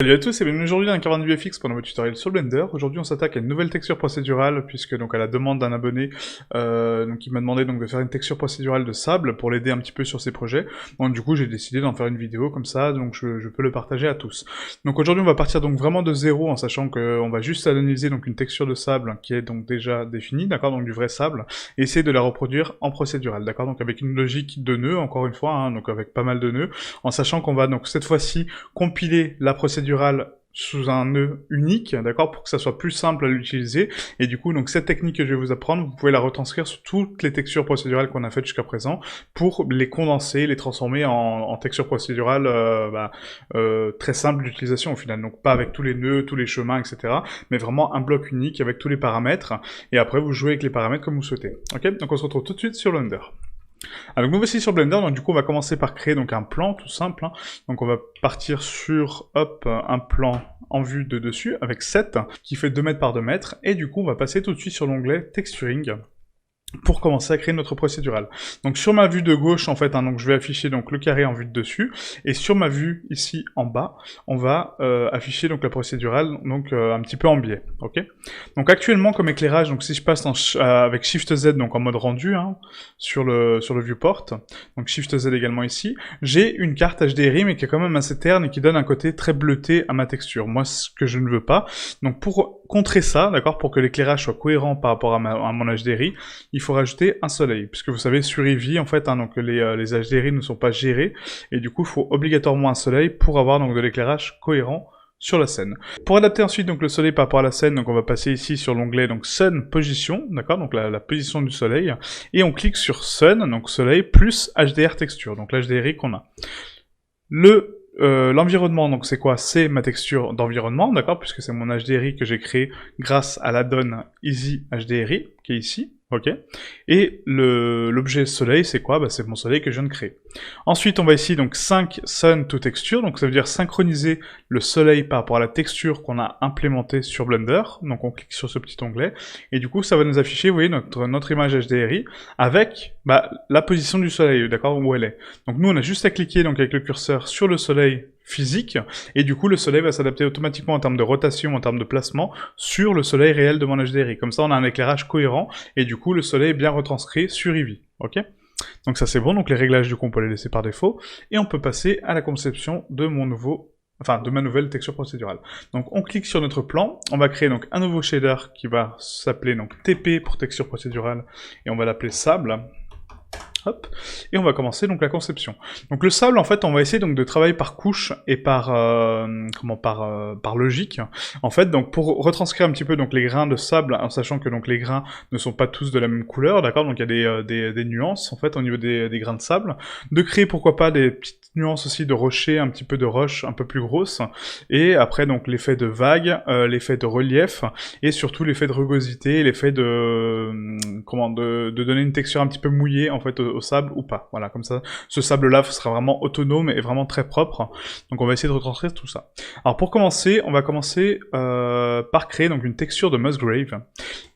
Salut à tous et bienvenue aujourd'hui dans un Carvan du FX pour un nouveau tutoriel sur Blender. Aujourd'hui on s'attaque à une nouvelle texture procédurale puisque donc à la demande d'un abonné donc il m'a demandé donc de faire une texture procédurale de sable pour l'aider un petit peu sur ses projets. Donc du coup j'ai décidé d'en faire une vidéo comme ça donc je peux le partager à tous. Donc aujourd'hui on va partir donc vraiment de zéro en sachant qu'on va juste analyser donc une texture de sable qui est donc déjà définie, d'accord, donc du vrai sable, et essayer de la reproduire en procédural, d'accord, donc avec une logique de nœuds encore une fois, hein, donc avec pas mal de nœuds, en sachant qu'on va donc cette fois-ci compiler la procédurale sous un nœud unique, d'accord, pour que ça soit plus simple à l'utiliser, et du coup, donc cette technique que je vais vous apprendre, vous pouvez la retranscrire sur toutes les textures procédurales qu'on a faites jusqu'à présent, pour les condenser, les transformer en textures procédurales très simples d'utilisation au final, donc pas avec tous les nœuds, tous les chemins, etc., mais vraiment un bloc unique avec tous les paramètres, et après vous jouez avec les paramètres comme vous souhaitez, ok. Donc on se retrouve tout de suite sur Blender. Alors nous voici sur Blender, donc du coup on va commencer par créer donc un plan tout simple, hein. Donc on va partir sur, hop, un plan en vue de dessus avec 7 qui fait 2 mètres par 2 mètres, et du coup on va passer tout de suite sur l'onglet Texturing pour commencer à créer notre procédurale. Donc sur ma vue de gauche en fait, hein, donc je vais afficher donc le carré en vue de dessus, et sur ma vue ici en bas, on va afficher donc la procédurale donc un petit peu en biais, ok. Donc actuellement comme éclairage, donc si je passe avec Shift Z donc en mode rendu, hein, sur le viewport, donc Shift Z également ici, j'ai une carte HDRI mais qui est quand même assez terne et qui donne un côté très bleuté à ma texture. Moi ce que je ne veux pas, donc pour contrer ça, d'accord, pour que l'éclairage soit cohérent par rapport à mon HDRI, il faut rajouter un soleil, puisque vous savez sur Eevee en fait, hein, donc les HDRI ne sont pas gérés, et du coup il faut obligatoirement un soleil pour avoir donc de l'éclairage cohérent sur la scène. Pour adapter ensuite donc le soleil par rapport à la scène, donc on va passer ici sur l'onglet donc Sun Position, d'accord, donc la position du soleil, et on clique sur Sun, donc soleil, plus HDR texture, donc l'HDRI qu'on a. L'environnement, donc c'est quoi? C'est ma texture d'environnement, d'accord, puisque c'est mon HDRI que j'ai créé grâce à l'add-on Easy HDRI, qui est ici, ok. Et l'objet soleil, c'est quoi? Bah, c'est mon soleil que je viens de créer. Ensuite, on va ici, donc, sync sun to texture, donc ça veut dire synchroniser le soleil par rapport à la texture qu'on a implémentée sur Blender, donc on clique sur ce petit onglet, et du coup, ça va nous afficher, vous voyez, notre image HDRI, avec, bah, la position du soleil, d'accord, où elle est. Donc nous, on a juste à cliquer, donc, avec le curseur sur le soleil physique, et du coup le soleil va s'adapter automatiquement en termes de rotation, en termes de placement, sur le soleil réel de mon HDRI. Comme ça on a un éclairage cohérent, et du coup le soleil est bien retranscrit sur Eevee, ok. Donc ça c'est bon, donc les réglages du coup on peut les laisser par défaut, et on peut passer à la conception de de ma nouvelle texture procédurale. Donc on clique sur notre plan, on va créer donc un nouveau shader qui va s'appeler donc TP pour texture procédurale, et on va l'appeler sable. Hop, et on va commencer donc la conception. Donc le sable, en fait, on va essayer donc de travailler par couche et par logique. En fait, donc pour retranscrire un petit peu donc les grains de sable, en sachant que donc les grains ne sont pas tous de la même couleur, d'accord. Donc il y a des nuances en fait au niveau des grains de sable. De créer pourquoi pas des petites nuances aussi de rochers, un petit peu de roches un peu plus grosses. Et après donc l'effet de vague, l'effet de relief et surtout l'effet de rugosité, l'effet de donner une texture un petit peu mouillée en fait au sable ou pas. Voilà, comme ça, ce sable-là sera vraiment autonome et vraiment très propre. Donc on va essayer de retranscrire tout ça. Alors pour commencer, on va commencer par créer donc une texture de Musgrave.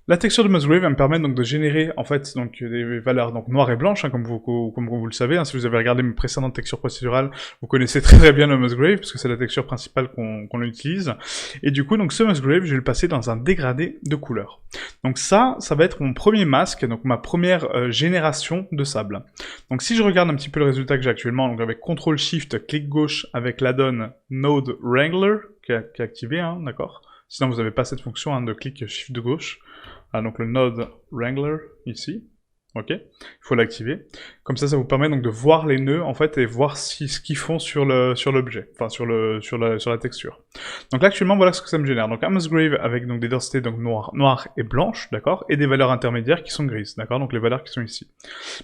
La texture de Musgrave me permet donc de générer en fait donc des valeurs donc noires et blanches, hein, comme vous le savez, hein, si vous avez regardé mes précédentes textures procédurales, vous connaissez très bien le Musgrave parce que c'est la texture principale qu'on utilise. Et du coup donc ce Musgrave, je vais le passer dans un dégradé de couleurs. Donc ça va être mon premier masque, donc ma première génération de sable. Donc si je regarde un petit peu le résultat que j'ai actuellement, donc avec CTRL SHIFT, clic gauche avec l'add-on Node Wrangler qui est activé, hein, d'accord. Sinon vous n'avez pas cette fonction hein, de clic shift de gauche. Ah, donc le Node Wrangler ici, ok, il faut l'activer. Comme ça vous permet donc de voir les nœuds en fait et voir ce qu'ils font sur l'objet, enfin sur la texture. Donc là actuellement voilà ce que ça me génère. Donc un Musgrave avec donc des densités donc noires et blanches, d'accord, et des valeurs intermédiaires qui sont grises, d'accord, donc les valeurs qui sont ici.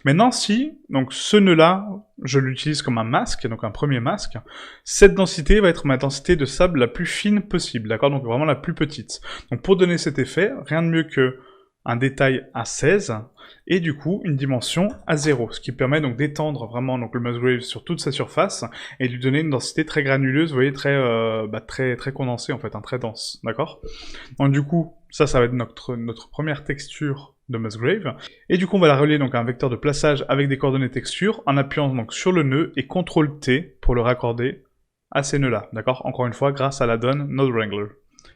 Maintenant si donc ce nœud là je l'utilise comme un masque, donc un premier masque, cette densité va être ma densité de sable la plus fine possible, d'accord, donc vraiment la plus petite. Donc pour donner cet effet, rien de mieux que un détail à 16, et du coup une dimension à 0, ce qui permet donc d'étendre vraiment donc, le Musgrave sur toute sa surface, et de lui donner une densité très granuleuse, vous voyez, très condensée en fait, hein, très dense, d'accord. Donc du coup, ça va être notre première texture de Musgrave, et du coup on va la relier donc à un vecteur de plaçage avec des coordonnées texture, en appuyant donc sur le nœud, et CTRL T pour le raccorder à ces nœuds-là, d'accord? Encore une fois, grâce à l'add-on Node Wrangler.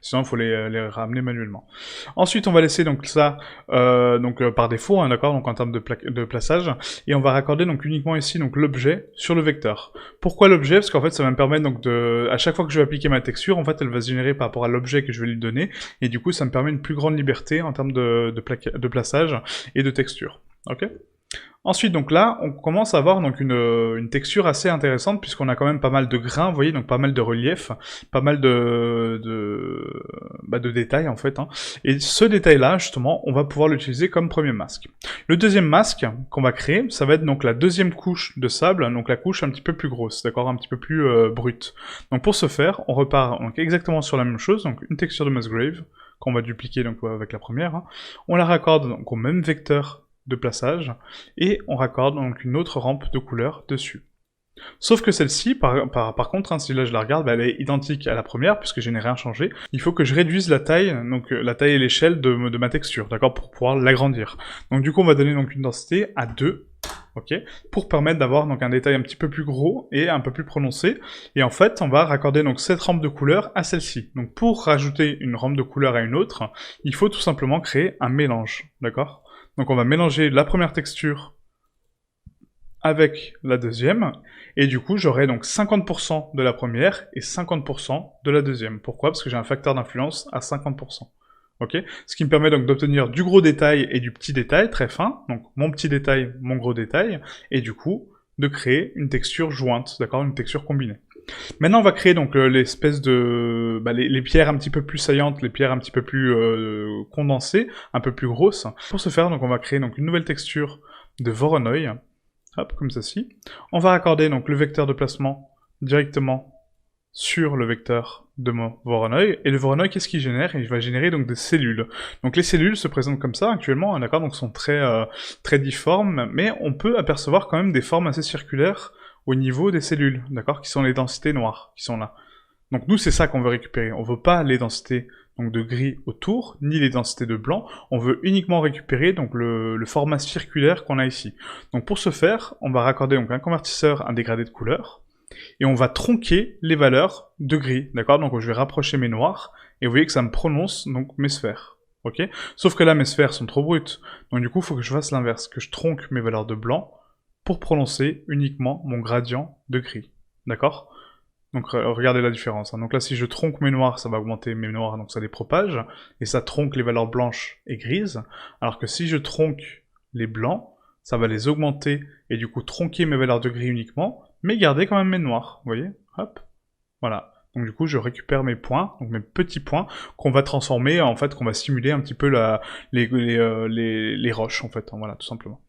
Sinon, il faut les ramener manuellement. Ensuite, on va laisser donc ça par défaut, hein, d'accord, donc en termes de plaçage, et on va raccorder donc uniquement ici donc l'objet sur le vecteur. Pourquoi l'objet? Parce qu'en fait, ça va me permettre donc à chaque fois que je vais appliquer ma texture, en fait, elle va se générer par rapport à l'objet que je vais lui donner, et du coup, ça me permet une plus grande liberté en termes de plaçage et de texture. Ok? Ensuite, donc là, on commence à avoir donc une texture assez intéressante puisqu'on a quand même pas mal de grains, vous voyez, donc pas mal de relief, pas mal de détails en fait. Hein. Et ce détail-là, justement, on va pouvoir l'utiliser comme premier masque. Le deuxième masque qu'on va créer, ça va être donc la deuxième couche de sable, donc la couche un petit peu plus grosse, d'accord, un petit peu plus brute. Donc pour ce faire, on repart donc exactement sur la même chose, donc une texture de Musgrave qu'on va dupliquer donc avec la première. Hein. On la raccorde donc au même vecteur de plaçage, et on raccorde donc une autre rampe de couleur dessus. Sauf que celle-ci, par contre, hein, si là je la regarde, bah, elle est identique à la première, puisque je n'ai rien changé. Il faut que je réduise la taille, donc la taille et l'échelle de ma texture, d'accord, pour pouvoir l'agrandir. Donc du coup, on va donner donc une densité à 2, ok, pour permettre d'avoir donc un détail un petit peu plus gros et un peu plus prononcé. Et en fait, on va raccorder donc cette rampe de couleur à celle-ci. Donc pour rajouter une rampe de couleur à une autre, il faut tout simplement créer un mélange, d'accord? Donc on va mélanger la première texture avec la deuxième, et du coup j'aurai donc 50% de la première et 50% de la deuxième. Pourquoi? Parce que j'ai un facteur d'influence à 50%. Ok? Ce qui me permet donc d'obtenir du gros détail et du petit détail très fin, donc mon petit détail, mon gros détail, et du coup de créer une texture jointe, d'accord? Une texture combinée. Maintenant, on va créer donc l'espèce de les pierres un petit peu plus saillantes, les pierres un petit peu plus condensées, un peu plus grosses. Pour ce faire, donc on va créer donc une nouvelle texture de Voronoi, hop, comme ceci. On va accorder donc le vecteur de placement directement sur le vecteur de mon Voronoi, et le Voronoi, qu'est-ce qu'il génère? Il va générer donc des cellules. Donc les cellules se présentent comme ça actuellement, d'accord, donc sont très difformes, mais on peut apercevoir quand même des formes assez circulaires au niveau des cellules, d'accord, qui sont les densités noires, qui sont là. Donc nous, c'est ça qu'on veut récupérer. On veut pas les densités donc de gris autour, ni les densités de blanc. On veut uniquement récupérer donc le format circulaire qu'on a ici. Donc pour ce faire, on va raccorder donc un convertisseur, un dégradé de couleur, et on va tronquer les valeurs de gris, d'accord. Donc je vais rapprocher mes noirs, et vous voyez que ça me prononce donc mes sphères. Ok. Sauf que là, mes sphères sont trop brutes. Donc du coup, il faut que je fasse l'inverse, que je tronque mes valeurs de blanc, pour prononcer uniquement mon gradient de gris. D'accord? Donc regardez la différence. Hein. Donc là, si je tronque mes noirs, ça va augmenter mes noirs, donc ça les propage, et ça tronque les valeurs blanches et grises, alors que si je tronque les blancs, ça va les augmenter, et du coup tronquer mes valeurs de gris uniquement, mais garder quand même mes noirs, vous voyez? Hop, voilà. Donc du coup, je récupère mes points, donc mes petits points, qu'on va transformer, en fait, qu'on va simuler un petit peu les roches, en fait, hein, voilà, tout simplement.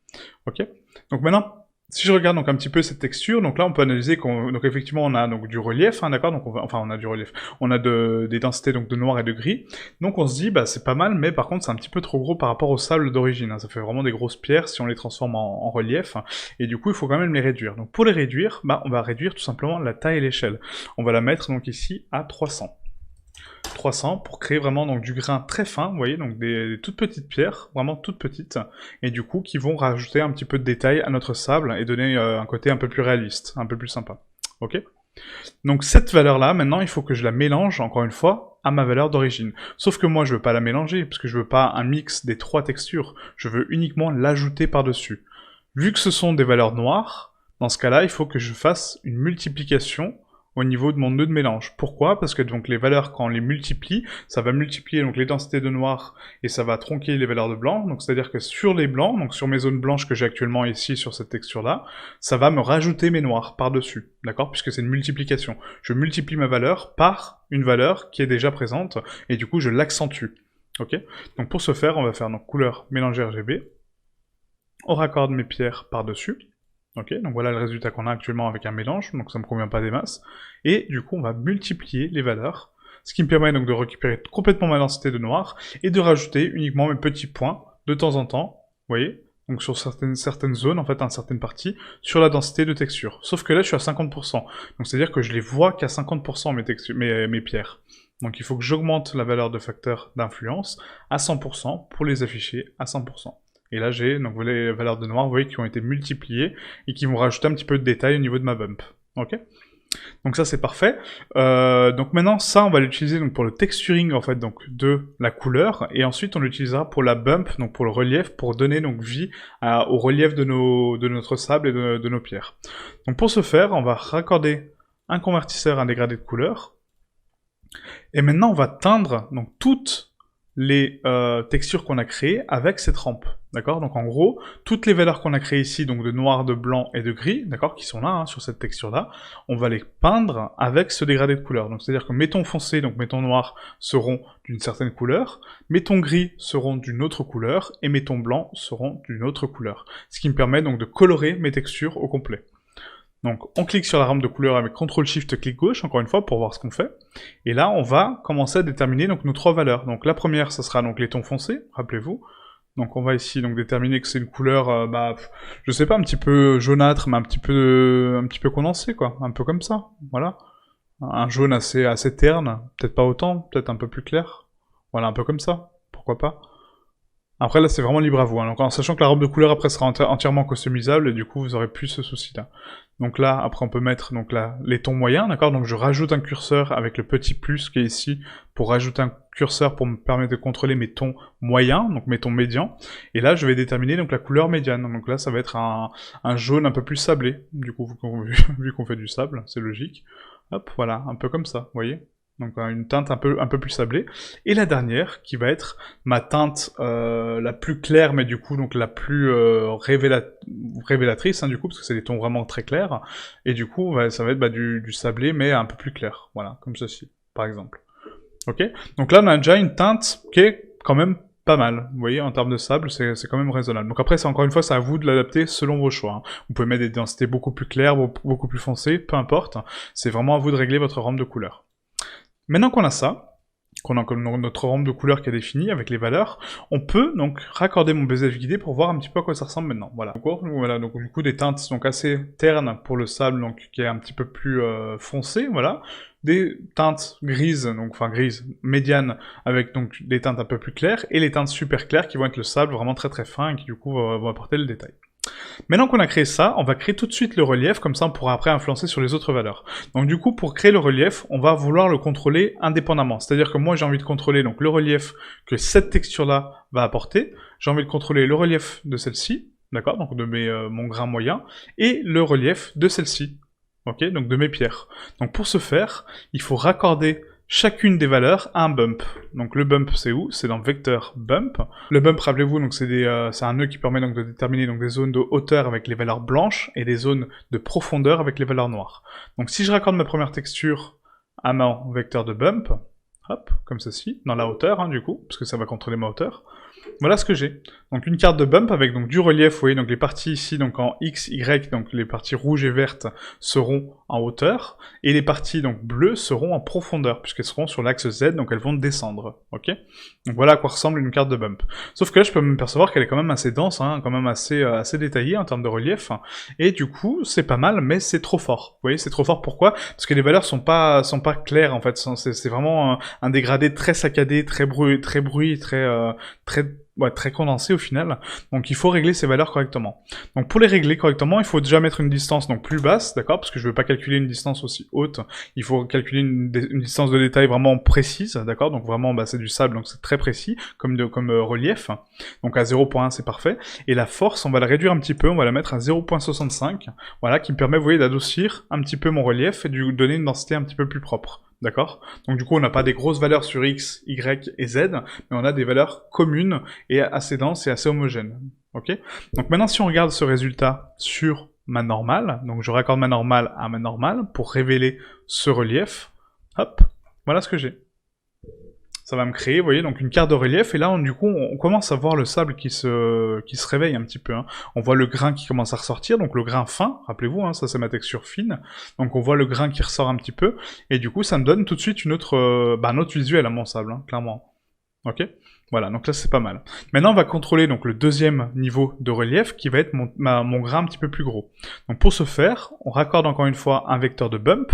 Ok? Donc maintenant, si je regarde donc un petit peu cette texture, donc là on peut analyser donc effectivement on a donc du relief, hein, d'accord, donc on a du relief, on a des densités donc de noir et de gris, donc on se dit bah c'est pas mal, mais par contre c'est un petit peu trop gros par rapport au sable d'origine, hein, ça fait vraiment des grosses pierres si on les transforme en relief, hein, et du coup il faut quand même les réduire. Donc pour les réduire, bah on va réduire tout simplement la taille et l'échelle. On va la mettre donc ici à 300. 300 pour créer vraiment donc du grain très fin, vous voyez, donc des toutes petites pierres, vraiment toutes petites, et du coup qui vont rajouter un petit peu de détail à notre sable et donner un côté un peu plus réaliste, un peu plus sympa. Ok? Donc cette valeur-là, maintenant, il faut que je la mélange, encore une fois, à ma valeur d'origine. Sauf que moi, je veux pas la mélanger, parce que je veux pas un mix des trois textures, je veux uniquement l'ajouter par-dessus. Vu que ce sont des valeurs noires, dans ce cas-là, il faut que je fasse une multiplication au niveau de mon nœud de mélange. Pourquoi? Parce que donc les valeurs, quand on les multiplie, ça va multiplier donc les densités de noir et ça va tronquer les valeurs de blanc. Donc c'est-à-dire que sur les blancs, donc sur mes zones blanches que j'ai actuellement ici sur cette texture-là, ça va me rajouter mes noirs par-dessus, d'accord? Puisque c'est une multiplication. Je multiplie ma valeur par une valeur qui est déjà présente et du coup je l'accentue. Ok? Donc pour ce faire, on va faire donc couleur mélanger RGB. On raccorde mes pierres par-dessus. Ok, donc voilà le résultat qu'on a actuellement avec un mélange, donc ça me convient pas des masses. Et du coup, on va multiplier les valeurs, ce qui me permet donc de récupérer complètement ma densité de noir, et de rajouter uniquement mes petits points, de temps en temps, vous voyez, donc sur certaines zones, en fait, dans certaines parties, sur la densité de texture. Sauf que là, je suis à 50%, donc c'est-à-dire que je les vois qu'à 50% mes pierres. Donc il faut que j'augmente la valeur de facteur d'influence à 100% pour les afficher à 100%. Et là, j'ai donc les valeurs de noir, vous voyez, qui ont été multipliées et qui vont rajouter un petit peu de détail au niveau de ma bump. Ok? Donc ça c'est parfait. Donc maintenant ça on va l'utiliser donc pour le texturing en fait donc de la couleur et ensuite on l'utilisera pour la bump donc pour le relief pour donner donc vie au relief de notre sable et de nos pierres. Donc pour ce faire on va raccorder un convertisseur à un dégradé de couleur et maintenant on va teindre donc toutes les textures qu'on a créées avec cette rampe, d'accord? Donc en gros, toutes les valeurs qu'on a créées ici, donc de noir, de blanc et de gris, d'accord, qui sont là, hein, sur cette texture-là, on va les peindre avec ce dégradé de couleur. Donc c'est-à-dire que mes tons foncés, donc mes tons noirs, seront d'une certaine couleur, mes tons gris seront d'une autre couleur, et mes tons blancs seront d'une autre couleur. Ce qui me permet donc de colorer mes textures au complet. Donc on clique sur la rampe de couleur avec CTRL-SHIFT clic gauche, encore une fois, pour voir ce qu'on fait. Et là, on va commencer à déterminer donc nos 3 valeurs. Donc la première, ce sera donc les tons foncés, rappelez-vous. Donc on va ici donc déterminer que c'est une couleur, je sais pas, un petit peu jaunâtre, mais un petit peu condensé, quoi. Un peu comme ça, voilà. Un jaune assez terne, peut-être pas autant, peut-être un peu plus clair. Voilà, un peu comme ça, pourquoi pas. Après là c'est vraiment libre à vous, hein. Donc, en sachant que la robe de couleur après sera entièrement customisable et du coup vous aurez plus ce souci là. Donc là après on peut mettre donc là les tons moyens, d'accord. Donc je rajoute un curseur avec le petit plus qui est ici pour rajouter un curseur pour me permettre de contrôler mes tons moyens, donc mes tons médians. Et là je vais déterminer donc la couleur médiane. Donc là ça va être un jaune un peu plus sablé, du coup vu qu'on fait du sable, c'est logique. Hop, voilà, un peu comme ça, vous voyez. Donc une teinte un peu plus sablée. Et la dernière, qui va être ma teinte la plus claire, mais du coup donc la plus révélatrice, hein, du coup, parce que c'est des tons vraiment très clairs. Et du coup, ça va être du sablé, mais un peu plus clair. Voilà, comme ceci, par exemple. Ok. Donc là, on a déjà une teinte qui est quand même pas mal. Vous voyez, en termes de sable, c'est quand même raisonnable. Donc après, c'est encore une fois, c'est à vous de l'adapter selon vos choix, hein. Vous pouvez mettre des densités beaucoup plus claires, beaucoup plus foncées, peu importe. C'est vraiment à vous de régler votre rampe de couleur. Maintenant qu'on a ça, qu'on a notre rampe de couleur qui est définie avec les valeurs, on peut donc raccorder mon BZF guidé pour voir un petit peu à quoi ça ressemble maintenant. Voilà. Donc du coup des teintes donc assez ternes pour le sable, donc qui est un petit peu plus foncé, voilà. Des teintes grises, donc enfin grises, médianes, avec donc des teintes un peu plus claires, et les teintes super claires qui vont être le sable vraiment très très fin et qui du coup vont apporter le détail. Maintenant qu'on a créé ça, on va créer tout de suite le relief, comme ça on pourra après influencer sur les autres valeurs. Donc du coup, pour créer le relief, on va vouloir le contrôler indépendamment. C'est-à-dire que moi j'ai envie de contrôler donc le relief que cette texture-là va apporter, j'ai envie de contrôler le relief de celle-ci, d'accord, donc de mon grain moyen, et le relief de celle-ci, ok, donc de mes pierres. Donc pour ce faire, il faut raccorder chacune des valeurs à un bump. Donc le bump c'est où? C'est dans vecteur bump. Le bump, rappelez-vous, donc c'est un nœud qui permet donc de déterminer donc des zones de hauteur avec les valeurs blanches et des zones de profondeur avec les valeurs noires. Donc si je raccorde ma première texture à mon vecteur de bump, hop, comme ceci, dans la hauteur, hein, du coup, parce que ça va contrôler ma hauteur. Voilà ce que j'ai. Donc une carte de bump avec donc du relief, vous voyez, donc les parties ici, donc en X, Y, donc les parties rouges et vertes seront en hauteur, et les parties donc bleues seront en profondeur, puisqu'elles seront sur l'axe Z, donc elles vont descendre, ok. Donc voilà à quoi ressemble une carte de bump. Sauf que là, je peux me percevoir qu'elle est quand même assez dense, hein, quand même assez détaillée en termes de relief, et du coup, c'est pas mal, mais c'est trop fort. Vous voyez, c'est trop fort, pourquoi? Parce que les valeurs sont pas claires, en fait, c'est vraiment un dégradé très saccadé, très très condensé au final, donc il faut régler ces valeurs correctement. Donc pour les régler correctement, il faut déjà mettre une distance donc plus basse, d'accord, parce que je ne veux pas calculer une distance aussi haute, il faut calculer une distance de détail vraiment précise, d'accord, donc vraiment c'est du sable, donc c'est très précis comme relief, donc à 0.1 c'est parfait, et la force on va la réduire un petit peu, on va la mettre à 0.65, voilà, qui me permet, vous voyez, d'adoucir un petit peu mon relief et de lui donner une densité un petit peu plus propre. D'accord? Donc du coup, on n'a pas des grosses valeurs sur X, Y et Z, mais on a des valeurs communes et assez denses et assez homogènes. Ok? Donc maintenant, si on regarde ce résultat sur ma normale, donc je raccorde ma normale à ma normale pour révéler ce relief, hop, voilà ce que j'ai. Ça va me créer, vous voyez, donc une carte de relief, et là, du coup, on commence à voir le sable qui se réveille un petit peu, hein. On voit le grain qui commence à ressortir, donc le grain fin, rappelez-vous, hein, ça c'est ma texture fine, donc on voit le grain qui ressort un petit peu, et du coup, ça me donne tout de suite un autre visuel à mon sable, hein, clairement. Ok? Voilà, donc là c'est pas mal. Maintenant, on va contrôler donc le deuxième niveau de relief, qui va être mon grain un petit peu plus gros. Donc pour ce faire, on raccorde encore une fois un vecteur de bump,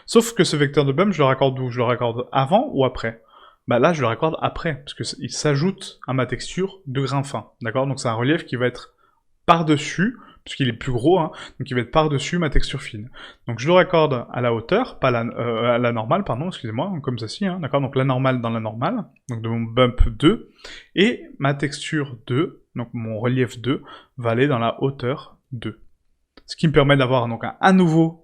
sauf que ce vecteur de bump, je le raccorde où? Je le raccorde avant ou après? Bah là, je le raccorde après, parce qu'il s'ajoute à ma texture de grain fin, d'accord? Donc c'est un relief qui va être par-dessus puisqu'il est plus gros, hein, donc il va être par-dessus ma texture fine. Donc je le raccorde à la hauteur, pas à la normale, pardon, excusez-moi, comme ceci, hein, d'accord, donc la normale dans la normale, donc de mon bump 2, et ma texture 2, donc mon relief 2, va aller dans la hauteur 2. Ce qui me permet d'avoir donc un nouveau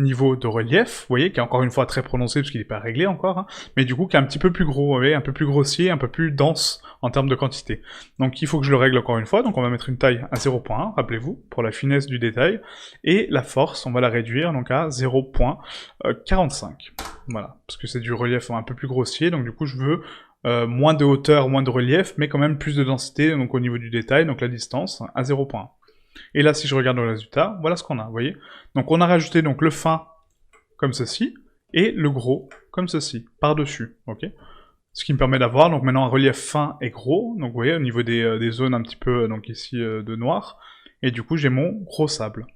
niveau de relief, vous voyez, qui est encore une fois très prononcé parce qu'il n'est pas réglé encore, hein, mais du coup qui est un petit peu plus gros, vous voyez, un peu plus grossier, un peu plus dense en termes de quantité. Donc il faut que je le règle encore une fois, donc on va mettre une taille à 0.1, rappelez-vous, pour la finesse du détail, et la force, on va la réduire donc à 0.45. Voilà, parce que c'est du relief un peu plus grossier, donc du coup je veux moins de hauteur, moins de relief, mais quand même plus de densité, donc au niveau du détail, donc la distance à 0.1. Et là, si je regarde le résultat, voilà ce qu'on a, vous voyez. Donc on a rajouté donc le fin comme ceci, et le gros comme ceci, par-dessus, ok. Ce qui me permet d'avoir donc maintenant un relief fin et gros, donc vous voyez, au niveau des zones un petit peu, donc ici, de noir, et du coup j'ai mon gros sable.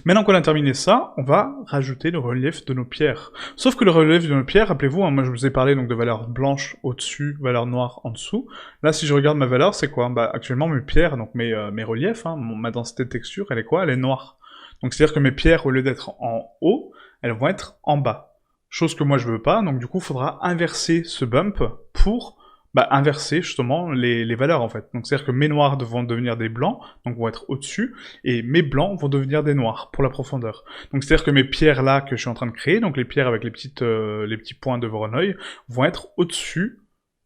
Maintenant qu'on a terminé ça, on va rajouter le relief de nos pierres. Sauf que le relief de nos pierres, rappelez-vous, hein, moi je vous ai parlé donc de valeur blanche au-dessus, valeur noire en dessous. Là, si je regarde ma valeur, c'est quoi? Bah actuellement mes pierres, donc mes reliefs, hein, ma densité de texture, elle est quoi? Elle est noire. Donc c'est-à-dire que mes pierres, au lieu d'être en haut, elles vont être en bas. Chose que moi je veux pas, donc du coup il faudra inverser ce bump pour inverser justement les valeurs en fait. Donc c'est-à-dire que mes noirs vont devenir des blancs, donc vont être au-dessus, et mes blancs vont devenir des noirs pour la profondeur. Donc c'est-à-dire que mes pierres là que je suis en train de créer, donc les pierres avec les petits points de Voronoi, vont être au-dessus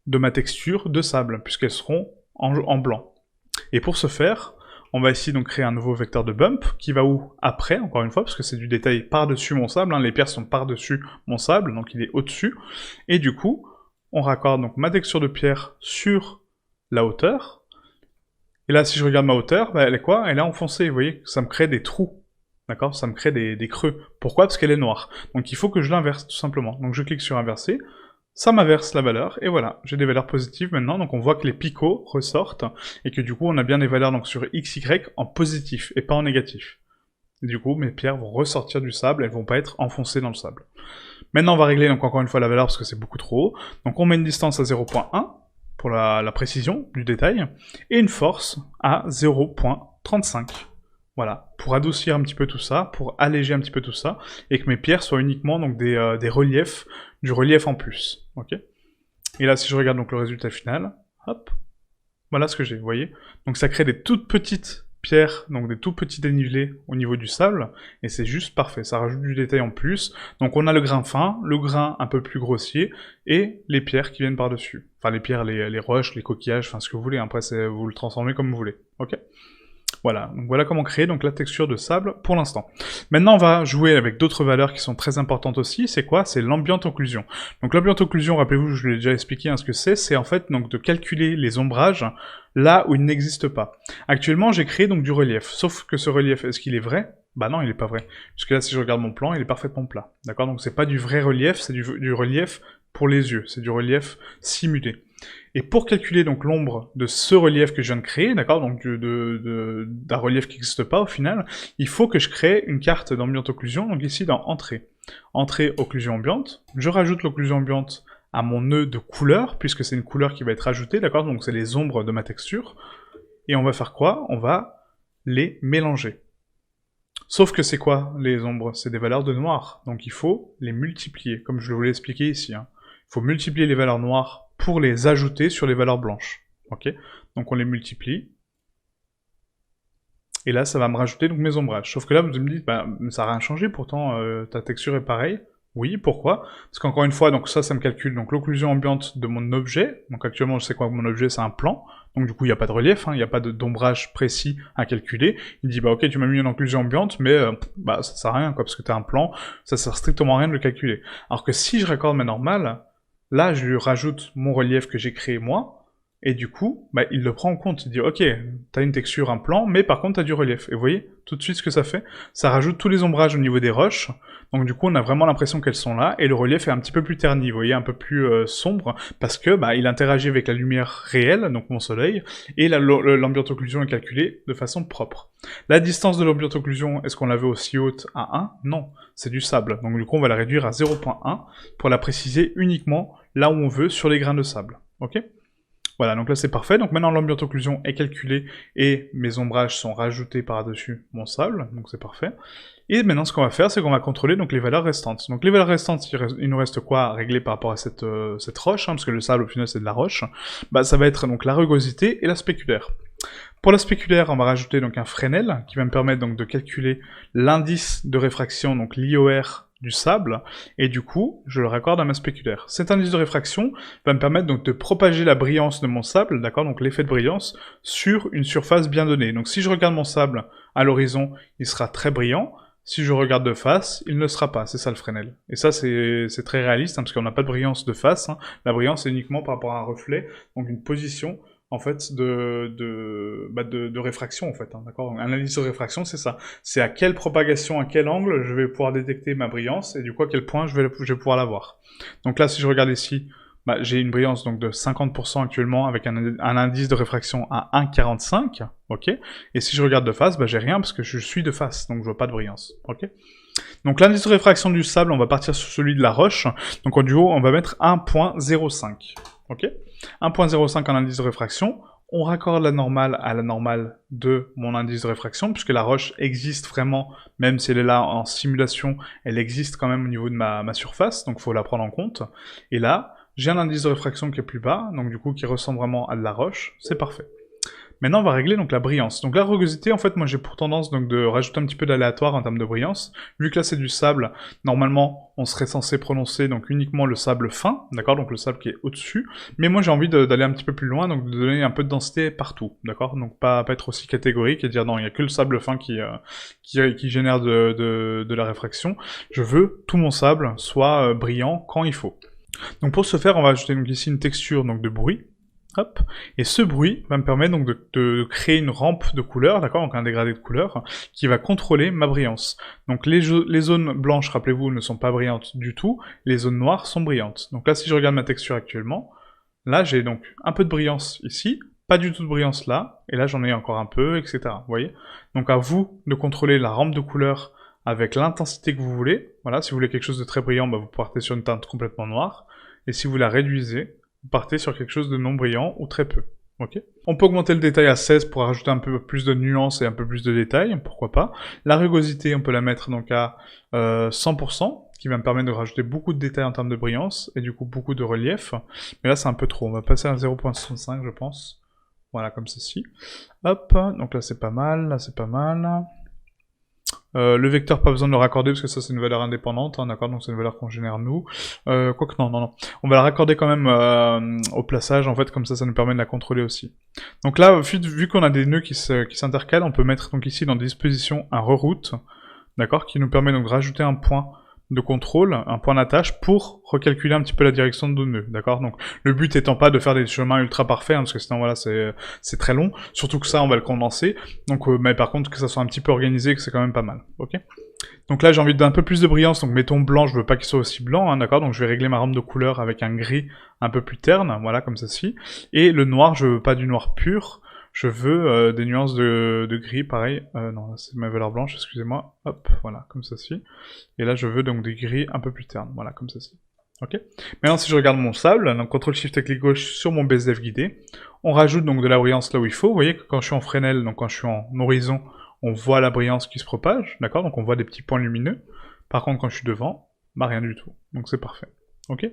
de ma texture de sable, puisqu'elles seront en blanc. Et pour ce faire, on va ici donc créer un nouveau vecteur de bump, qui va où? Après, encore une fois, parce que c'est du détail par-dessus mon sable, hein, les pierres sont par-dessus mon sable, donc il est au-dessus, et du coup, on raccorde donc ma texture de pierre sur la hauteur, et là si je regarde ma hauteur, elle est quoi? Elle est enfoncée, vous voyez, ça me crée des trous, d'accord? Ça me crée des creux. Pourquoi? Parce qu'elle est noire. Donc il faut que je l'inverse, tout simplement. Donc je clique sur inverser, ça m'inverse la valeur, et voilà, j'ai des valeurs positives maintenant, donc on voit que les picots ressortent, et que du coup on a bien des valeurs donc sur x, y en positif, et pas en négatif. Et du coup, mes pierres vont ressortir du sable, elles vont pas être enfoncées dans le sable. Maintenant, on va régler donc encore une fois la valeur parce que c'est beaucoup trop haut. Donc on met une distance à 0.1 pour la précision du détail, et une force à 0.35. Voilà, pour adoucir un petit peu tout ça, pour alléger un petit peu tout ça, et que mes pierres soient uniquement donc des reliefs, du relief en plus, ok. Et là, si je regarde donc le résultat final, hop, voilà ce que j'ai, vous voyez. Donc ça crée des toutes petites pierres, donc des tout petits dénivelés au niveau du sable, et c'est juste parfait, ça rajoute du détail en plus. Donc on a le grain fin, le grain un peu plus grossier, et les pierres qui viennent par-dessus. Enfin les pierres, les roches, les coquillages, enfin ce que vous voulez, après vous le transformez comme vous voulez, ok. Voilà, donc voilà comment créer donc la texture de sable pour l'instant. Maintenant, on va jouer avec d'autres valeurs qui sont très importantes aussi. C'est quoi? C'est l'ambient occlusion. Donc l'ambient occlusion, rappelez-vous, je vous l'ai déjà expliqué ce que c'est en fait donc de calculer les ombrages là où ils n'existent pas. Actuellement, j'ai créé donc du relief, sauf que ce relief, est-ce qu'il est vrai? Bah non, il est pas vrai. Puisque là, si je regarde mon plan, il est parfaitement plat. D'accord? Donc c'est pas du vrai relief, c'est du relief pour les yeux, c'est du relief simulé. Et pour calculer donc l'ombre de ce relief que je viens de créer, d'accord, donc d'un relief qui n'existe pas au final, il faut que je crée une carte d'ambient occlusion, donc ici dans Entrée. Entrée occlusion ambiante, je rajoute l'occlusion ambiante à mon nœud de couleur, puisque c'est une couleur qui va être ajoutée, d'accord, donc c'est les ombres de ma texture, et on va faire quoi? On va les mélanger. Sauf que c'est quoi les ombres? C'est des valeurs de noir, donc il faut les multiplier, comme je vous l'ai expliqué ici. Il faut multiplier les valeurs noires pour les ajouter sur les valeurs blanches. Ok? Donc on les multiplie. Et là, ça va me rajouter donc mes ombrages. Sauf que là, vous me dites, ça n'a rien changé, pourtant ta texture est pareille. Oui, pourquoi? Parce qu'encore une fois, donc ça me calcule donc l'occlusion ambiante de mon objet. Donc actuellement, je sais quoi, mon objet, c'est un plan. Donc du coup, il n'y a pas de relief, il n'y a pas d'ombrage précis à calculer. Il dit, ok, tu m'as mis une occlusion ambiante, mais ça sert à rien, quoi, parce que tu as un plan, ça sert strictement à rien de le calculer. Alors que si je raccorde ma normale, là, je lui rajoute mon relief que j'ai créé moi, et du coup, il le prend en compte. Il dit, ok, t'as une texture, un plan, mais par contre, t'as du relief. Et vous voyez, tout de suite, ce que ça fait? Ça rajoute tous les ombrages au niveau des roches, donc du coup, on a vraiment l'impression qu'elles sont là, et le relief est un petit peu plus terni, vous voyez, un peu plus sombre, parce que il interagit avec la lumière réelle, donc mon soleil, et l'ambient occlusion est calculée de façon propre. La distance de l'ambient occlusion, est-ce qu'on la veut aussi haute à 1? Non, c'est du sable, donc du coup, on va la réduire à 0.1, pour la préciser uniquement là où on veut, sur les grains de sable, ok? Voilà, donc là c'est parfait. Donc maintenant l'ambient occlusion est calculée et mes ombrages sont rajoutés par-dessus mon sable, donc c'est parfait. Et maintenant ce qu'on va faire, c'est qu'on va contrôler donc les valeurs restantes. Donc les valeurs restantes, il nous reste quoi à régler par rapport à cette roche, hein, parce que le sable au final c'est de la roche. Bah ça va être donc la rugosité et la spéculaire. Pour la spéculaire, on va rajouter donc un Fresnel qui va me permettre donc de calculer l'indice de réfraction, donc l'IOR du sable, et du coup, je le raccorde à ma spéculaire. Cet indice de réfraction va me permettre donc de propager la brillance de mon sable, d'accord, donc l'effet de brillance, sur une surface bien donnée. Donc si je regarde mon sable à l'horizon, il sera très brillant. Si je regarde de face, il ne le sera pas, c'est ça le Fresnel. Et ça c'est très réaliste, hein, parce qu'on n'a pas de brillance de face, hein. La brillance est uniquement par rapport à un reflet, donc une position en fait de réfraction en fait, hein, d'accord. Un indice de réfraction c'est ça, c'est à quelle propagation, à quel angle je vais pouvoir détecter ma brillance et du coup à quel point je vais pouvoir l'avoir. Donc là si je regarde ici, bah, j'ai une brillance donc de 50% actuellement avec un indice de réfraction à 1,45, ok. Et si je regarde de face, bah, j'ai rien parce que je suis de face, donc je vois pas de brillance, ok. Donc l'indice de réfraction du sable, on va partir sur celui de la roche, donc en duo on va mettre 1,05, ok. 1,05 en indice de réfraction, on raccorde la normale à la normale de mon indice de réfraction, puisque la roche existe vraiment, même si elle est là en simulation, elle existe quand même au niveau de ma surface, donc il faut la prendre en compte. Et là, j'ai un indice de réfraction qui est plus bas, donc du coup qui ressemble vraiment à de la roche, c'est parfait. Maintenant, on va régler donc la brillance. Donc la rugosité, en fait, moi j'ai pour tendance donc de rajouter un petit peu d'aléatoire en termes de brillance. Vu que là c'est du sable, normalement on serait censé prononcer donc uniquement le sable fin, d'accord, donc le sable qui est au-dessus. Mais moi j'ai envie d'aller un petit peu plus loin, donc de donner un peu de densité partout, d'accord. Donc pas être aussi catégorique et dire non, il n'y a que le sable fin qui génère de la réfraction. Je veux tout mon sable soit brillant quand il faut. Donc pour ce faire, on va ajouter donc ici une texture donc de bruit. Hop. Et ce bruit va me permettre donc de créer une rampe de couleur, d'accord, donc un dégradé de couleur, qui va contrôler ma brillance. Donc les zones blanches, rappelez-vous, ne sont pas brillantes du tout, les zones noires sont brillantes. Donc là, si je regarde ma texture actuellement, là j'ai donc un peu de brillance ici, pas du tout de brillance là, et là j'en ai encore un peu, etc. Vous voyez? Donc à vous de contrôler la rampe de couleur avec l'intensité que vous voulez. Voilà, si vous voulez quelque chose de très brillant, bah, vous partez sur une teinte complètement noire, et si vous la réduisez, partez sur quelque chose de non brillant ou très peu. Ok. On peut augmenter le détail à 16 pour rajouter un peu plus de nuances et un peu plus de détails, pourquoi pas. La rugosité, on peut la mettre donc à 100%, qui va me permettre de rajouter beaucoup de détails en termes de brillance, et du coup beaucoup de relief. Mais là c'est un peu trop, on va passer à 0.65 je pense. Voilà, comme ceci. Hop, donc là c'est pas mal, là c'est pas mal. Le vecteur, pas besoin de le raccorder parce que ça c'est une valeur indépendante, hein, d'accord, donc c'est une valeur qu'on génère nous. Quoique non. On va la raccorder quand même au plaçage, en fait, comme ça nous permet de la contrôler aussi. Donc là, vu qu'on a des nœuds qui s'intercalent, on peut mettre donc ici dans disposition un reroute, d'accord, qui nous permet donc de rajouter un point de contrôle, un point d'attache pour recalculer un petit peu la direction de nos nœuds, d'accord. Donc le but étant pas de faire des chemins ultra parfaits, hein, parce que sinon voilà c'est très long, surtout que ça on va le condenser, donc mais par contre que ça soit un petit peu organisé, que c'est quand même pas mal, ok. Donc là j'ai envie d'un peu plus de brillance, donc mettons blanc, je veux pas qu'il soit aussi blanc, hein, d'accord, donc je vais régler ma rampe de couleur avec un gris un peu plus terne, voilà comme ceci, et le noir je veux pas du noir pur, je veux des nuances de gris, pareil, non, c'est ma valeur blanche, excusez-moi, hop, voilà, comme ceci. Et là, je veux donc des gris un peu plus ternes, voilà, comme ceci. Ok. Maintenant, si je regarde mon sable, donc CTRL-SHIFT et clic gauche sur mon BSDF guidé, on rajoute donc de la brillance là où il faut. Vous voyez que quand je suis en Fresnel, donc quand je suis en horizon, on voit la brillance qui se propage, d'accord, donc on voit des petits points lumineux. Par contre, quand je suis devant, bah rien du tout. Donc c'est parfait. Ok.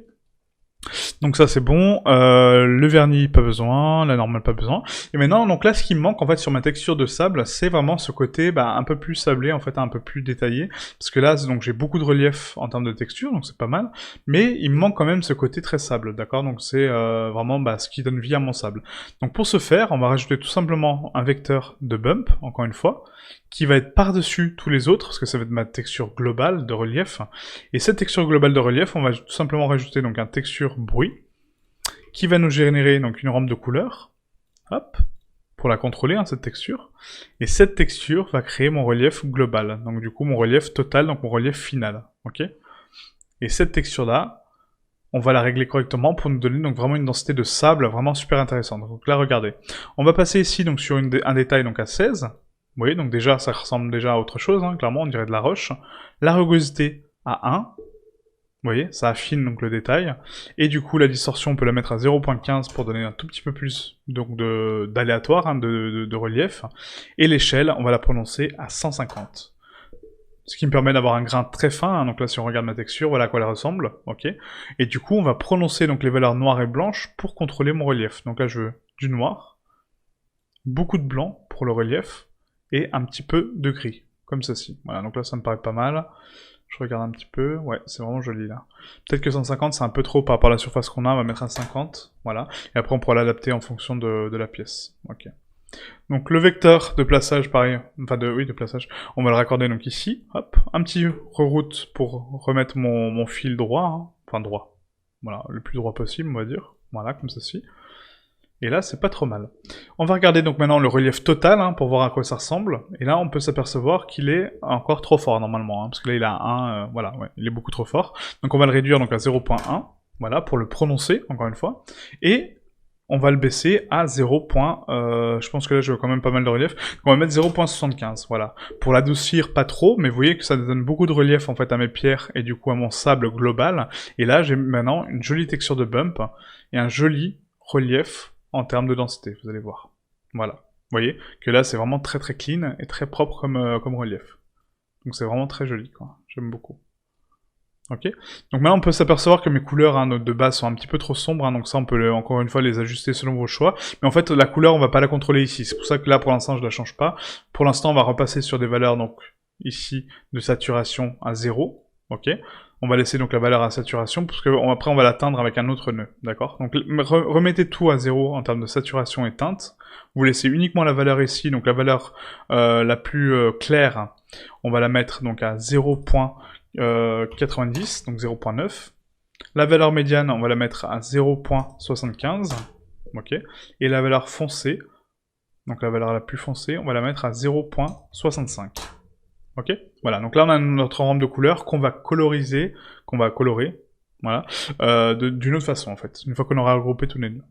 Donc ça c'est bon, le vernis pas besoin, la normale pas besoin. Et maintenant, donc là ce qui me manque en fait sur ma texture de sable, c'est vraiment ce côté un peu plus sablé, en fait un peu plus détaillé. Parce que là, donc j'ai beaucoup de relief en termes de texture, donc c'est pas mal. Mais il me manque quand même ce côté très sable, d'accord. Donc c'est vraiment ce qui donne vie à mon sable. Donc pour ce faire, on va rajouter tout simplement un vecteur de bump, encore une fois, qui va être par-dessus tous les autres, parce que ça va être ma texture globale de relief. Et cette texture globale de relief, on va tout simplement rajouter donc un texture bruit, qui va nous générer donc une rampe de couleur, hop, pour la contrôler, hein, cette texture. Et cette texture va créer mon relief global, donc du coup mon relief total, donc mon relief final, ok. Et cette texture-là, on va la régler correctement pour nous donner donc vraiment une densité de sable vraiment super intéressante. Donc là, regardez. On va passer ici donc sur un détail donc à 16. Vous voyez, donc déjà, ça ressemble déjà à autre chose, hein, clairement, on dirait de la roche. La rugosité à 1. Vous voyez, ça affine donc le détail. Et du coup, la distorsion, on peut la mettre à 0.15 pour donner un tout petit peu plus donc d'aléatoire, hein, de relief. Et l'échelle, on va la prononcer à 150. Ce qui me permet d'avoir un grain très fin, hein. Donc là si on regarde ma texture, voilà à quoi elle ressemble, ok. Et du coup on va prononcer donc les valeurs noires et blanches pour contrôler mon relief. Donc là je veux du noir, beaucoup de blanc pour le relief, et un petit peu de gris, comme ceci. Voilà, donc là ça me paraît pas mal. Je regarde un petit peu, ouais, c'est vraiment joli là. Peut-être que 150 c'est un peu trop par rapport à la surface qu'on a, on va mettre un 50, voilà. Et après on pourra l'adapter en fonction de la pièce, ok. Donc le vecteur de plaçage, pareil, enfin de plaçage, on va le raccorder donc ici, hop, un petit reroute pour remettre mon fil droit, hein. Enfin droit, voilà, le plus droit possible on va dire, voilà, comme ceci. Et là c'est pas trop mal. On va regarder donc maintenant le relief total, hein, pour voir à quoi ça ressemble, et là on peut s'apercevoir qu'il est encore trop fort normalement, hein, parce que là il a 1, voilà, ouais, il est beaucoup trop fort. Donc on va le réduire donc à 0.1, voilà, pour le prononcer, encore une fois, et on va le baisser à 0. Je pense que là je veux quand même pas mal de relief. On va mettre 0.75, voilà. Pour l'adoucir pas trop, mais vous voyez que ça donne beaucoup de relief en fait à mes pierres et du coup à mon sable global. Et là j'ai maintenant une jolie texture de bump et un joli relief en termes de densité, vous allez voir. Voilà. Vous voyez que là c'est vraiment très très clean et très propre comme relief. Donc c'est vraiment très joli quoi, j'aime beaucoup. Ok. Donc maintenant on peut s'apercevoir que mes couleurs, hein, de base sont un petit peu trop sombres, hein, donc ça on peut encore une fois les ajuster selon vos choix. Mais en fait la couleur on va pas la contrôler ici, c'est pour ça que là pour l'instant je la change pas. Pour l'instant on va repasser sur des valeurs donc ici de saturation à 0, ok. On va laisser donc la valeur à saturation, parce que après on va l'atteindre avec un autre nœud, d'accord. Donc remettez tout à 0 en termes de saturation et teinte. Vous laissez uniquement la valeur ici, donc la valeur la plus claire, on va la mettre donc à 0.90, donc 0.9. La valeur médiane, on va la mettre à 0.75, ok. Et la valeur foncée, donc la valeur la plus foncée, on va la mettre à 0.65. Ok. Voilà, donc là on a notre rampe de couleurs qu'on va coloriser, qu'on va colorer, voilà, d'une autre façon en fait, une fois qu'on aura regroupé tous les nœuds.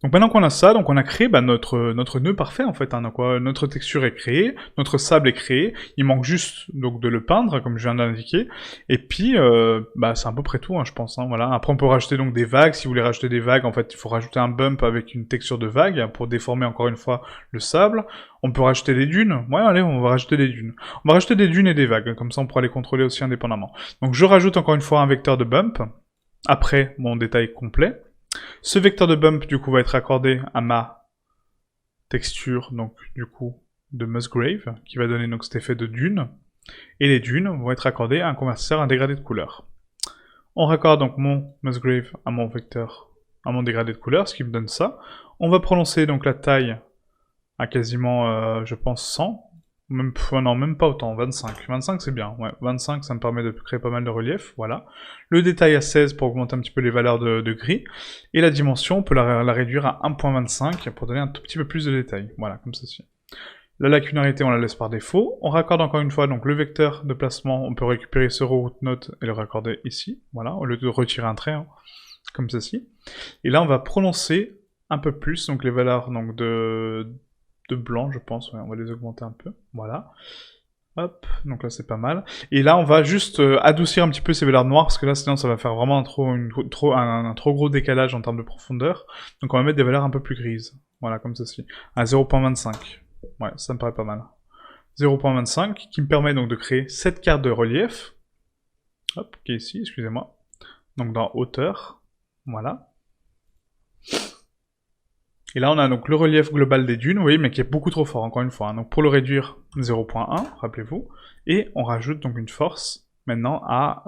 Donc maintenant qu'on a ça, donc on a créé notre nœud parfait en fait, hein, donc, notre texture est créée, notre sable est créé, il manque juste donc de le peindre comme je viens d'indiquer, et puis c'est à peu près tout, hein, je pense, hein, voilà. Après on peut rajouter donc des vagues, si vous voulez rajouter des vagues, en fait il faut rajouter un bump avec une texture de vague pour déformer encore une fois le sable. On peut rajouter des dunes, ouais allez on va rajouter des dunes. On va rajouter des dunes et des vagues, comme ça on pourra les contrôler aussi indépendamment. Donc je rajoute encore une fois un vecteur de bump, après mon détail complet. Ce vecteur de bump, du coup, va être accordé à ma texture, donc, du coup, de Musgrave, qui va donner donc cet effet de dune. Et les dunes vont être accordées à un convertisseur à un dégradé de couleur. On raccorde donc mon Musgrave à mon vecteur, à mon dégradé de couleur, ce qui me donne ça. On va prononcer donc la taille à quasiment, je pense, 100. Même pas autant, 25. 25 c'est bien, ouais. 25 ça me permet de créer pas mal de relief, voilà. Le détail à 16 pour augmenter un petit peu les valeurs de gris. Et la dimension, on peut la réduire à 1.25 pour donner un tout petit peu plus de détail. Voilà, comme ceci. La lacunarité, on la laisse par défaut. On raccorde encore une fois donc le vecteur de placement. On peut récupérer ce route note et le raccorder ici, voilà, au lieu de retirer un trait, hein, comme ceci. Et là, on va prononcer un peu plus donc les valeurs donc de blanc, je pense, ouais, on va les augmenter un peu, voilà. Hop, donc là c'est pas mal. Et là on va juste adoucir un petit peu ces valeurs noires, parce que là sinon ça va faire vraiment un trop gros décalage en termes de profondeur. Donc on va mettre des valeurs un peu plus grises, voilà, comme ceci, à 0.25. Ouais, ça me paraît pas mal. 0.25, qui me permet donc de créer cette carte de relief, hop, qui est ici, excusez-moi. Donc dans hauteur, voilà. Et là, on a donc le relief global des dunes, vous voyez, mais qui est beaucoup trop fort, encore une fois. Hein. Donc pour le réduire, 0.1, rappelez-vous. Et on rajoute donc une force, maintenant, à...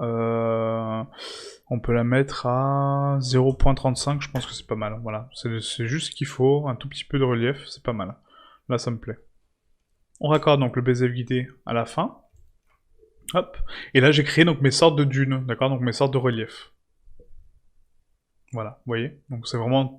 on peut la mettre à 0.35, je pense que c'est pas mal. Voilà, c'est juste ce qu'il faut, un tout petit peu de relief, c'est pas mal. Là, ça me plaît. On raccorde donc le baiser guidé à la fin. Hop. Et là, j'ai créé donc mes sortes de dunes, d'accord, donc mes sortes de relief. Voilà, vous voyez. Donc c'est vraiment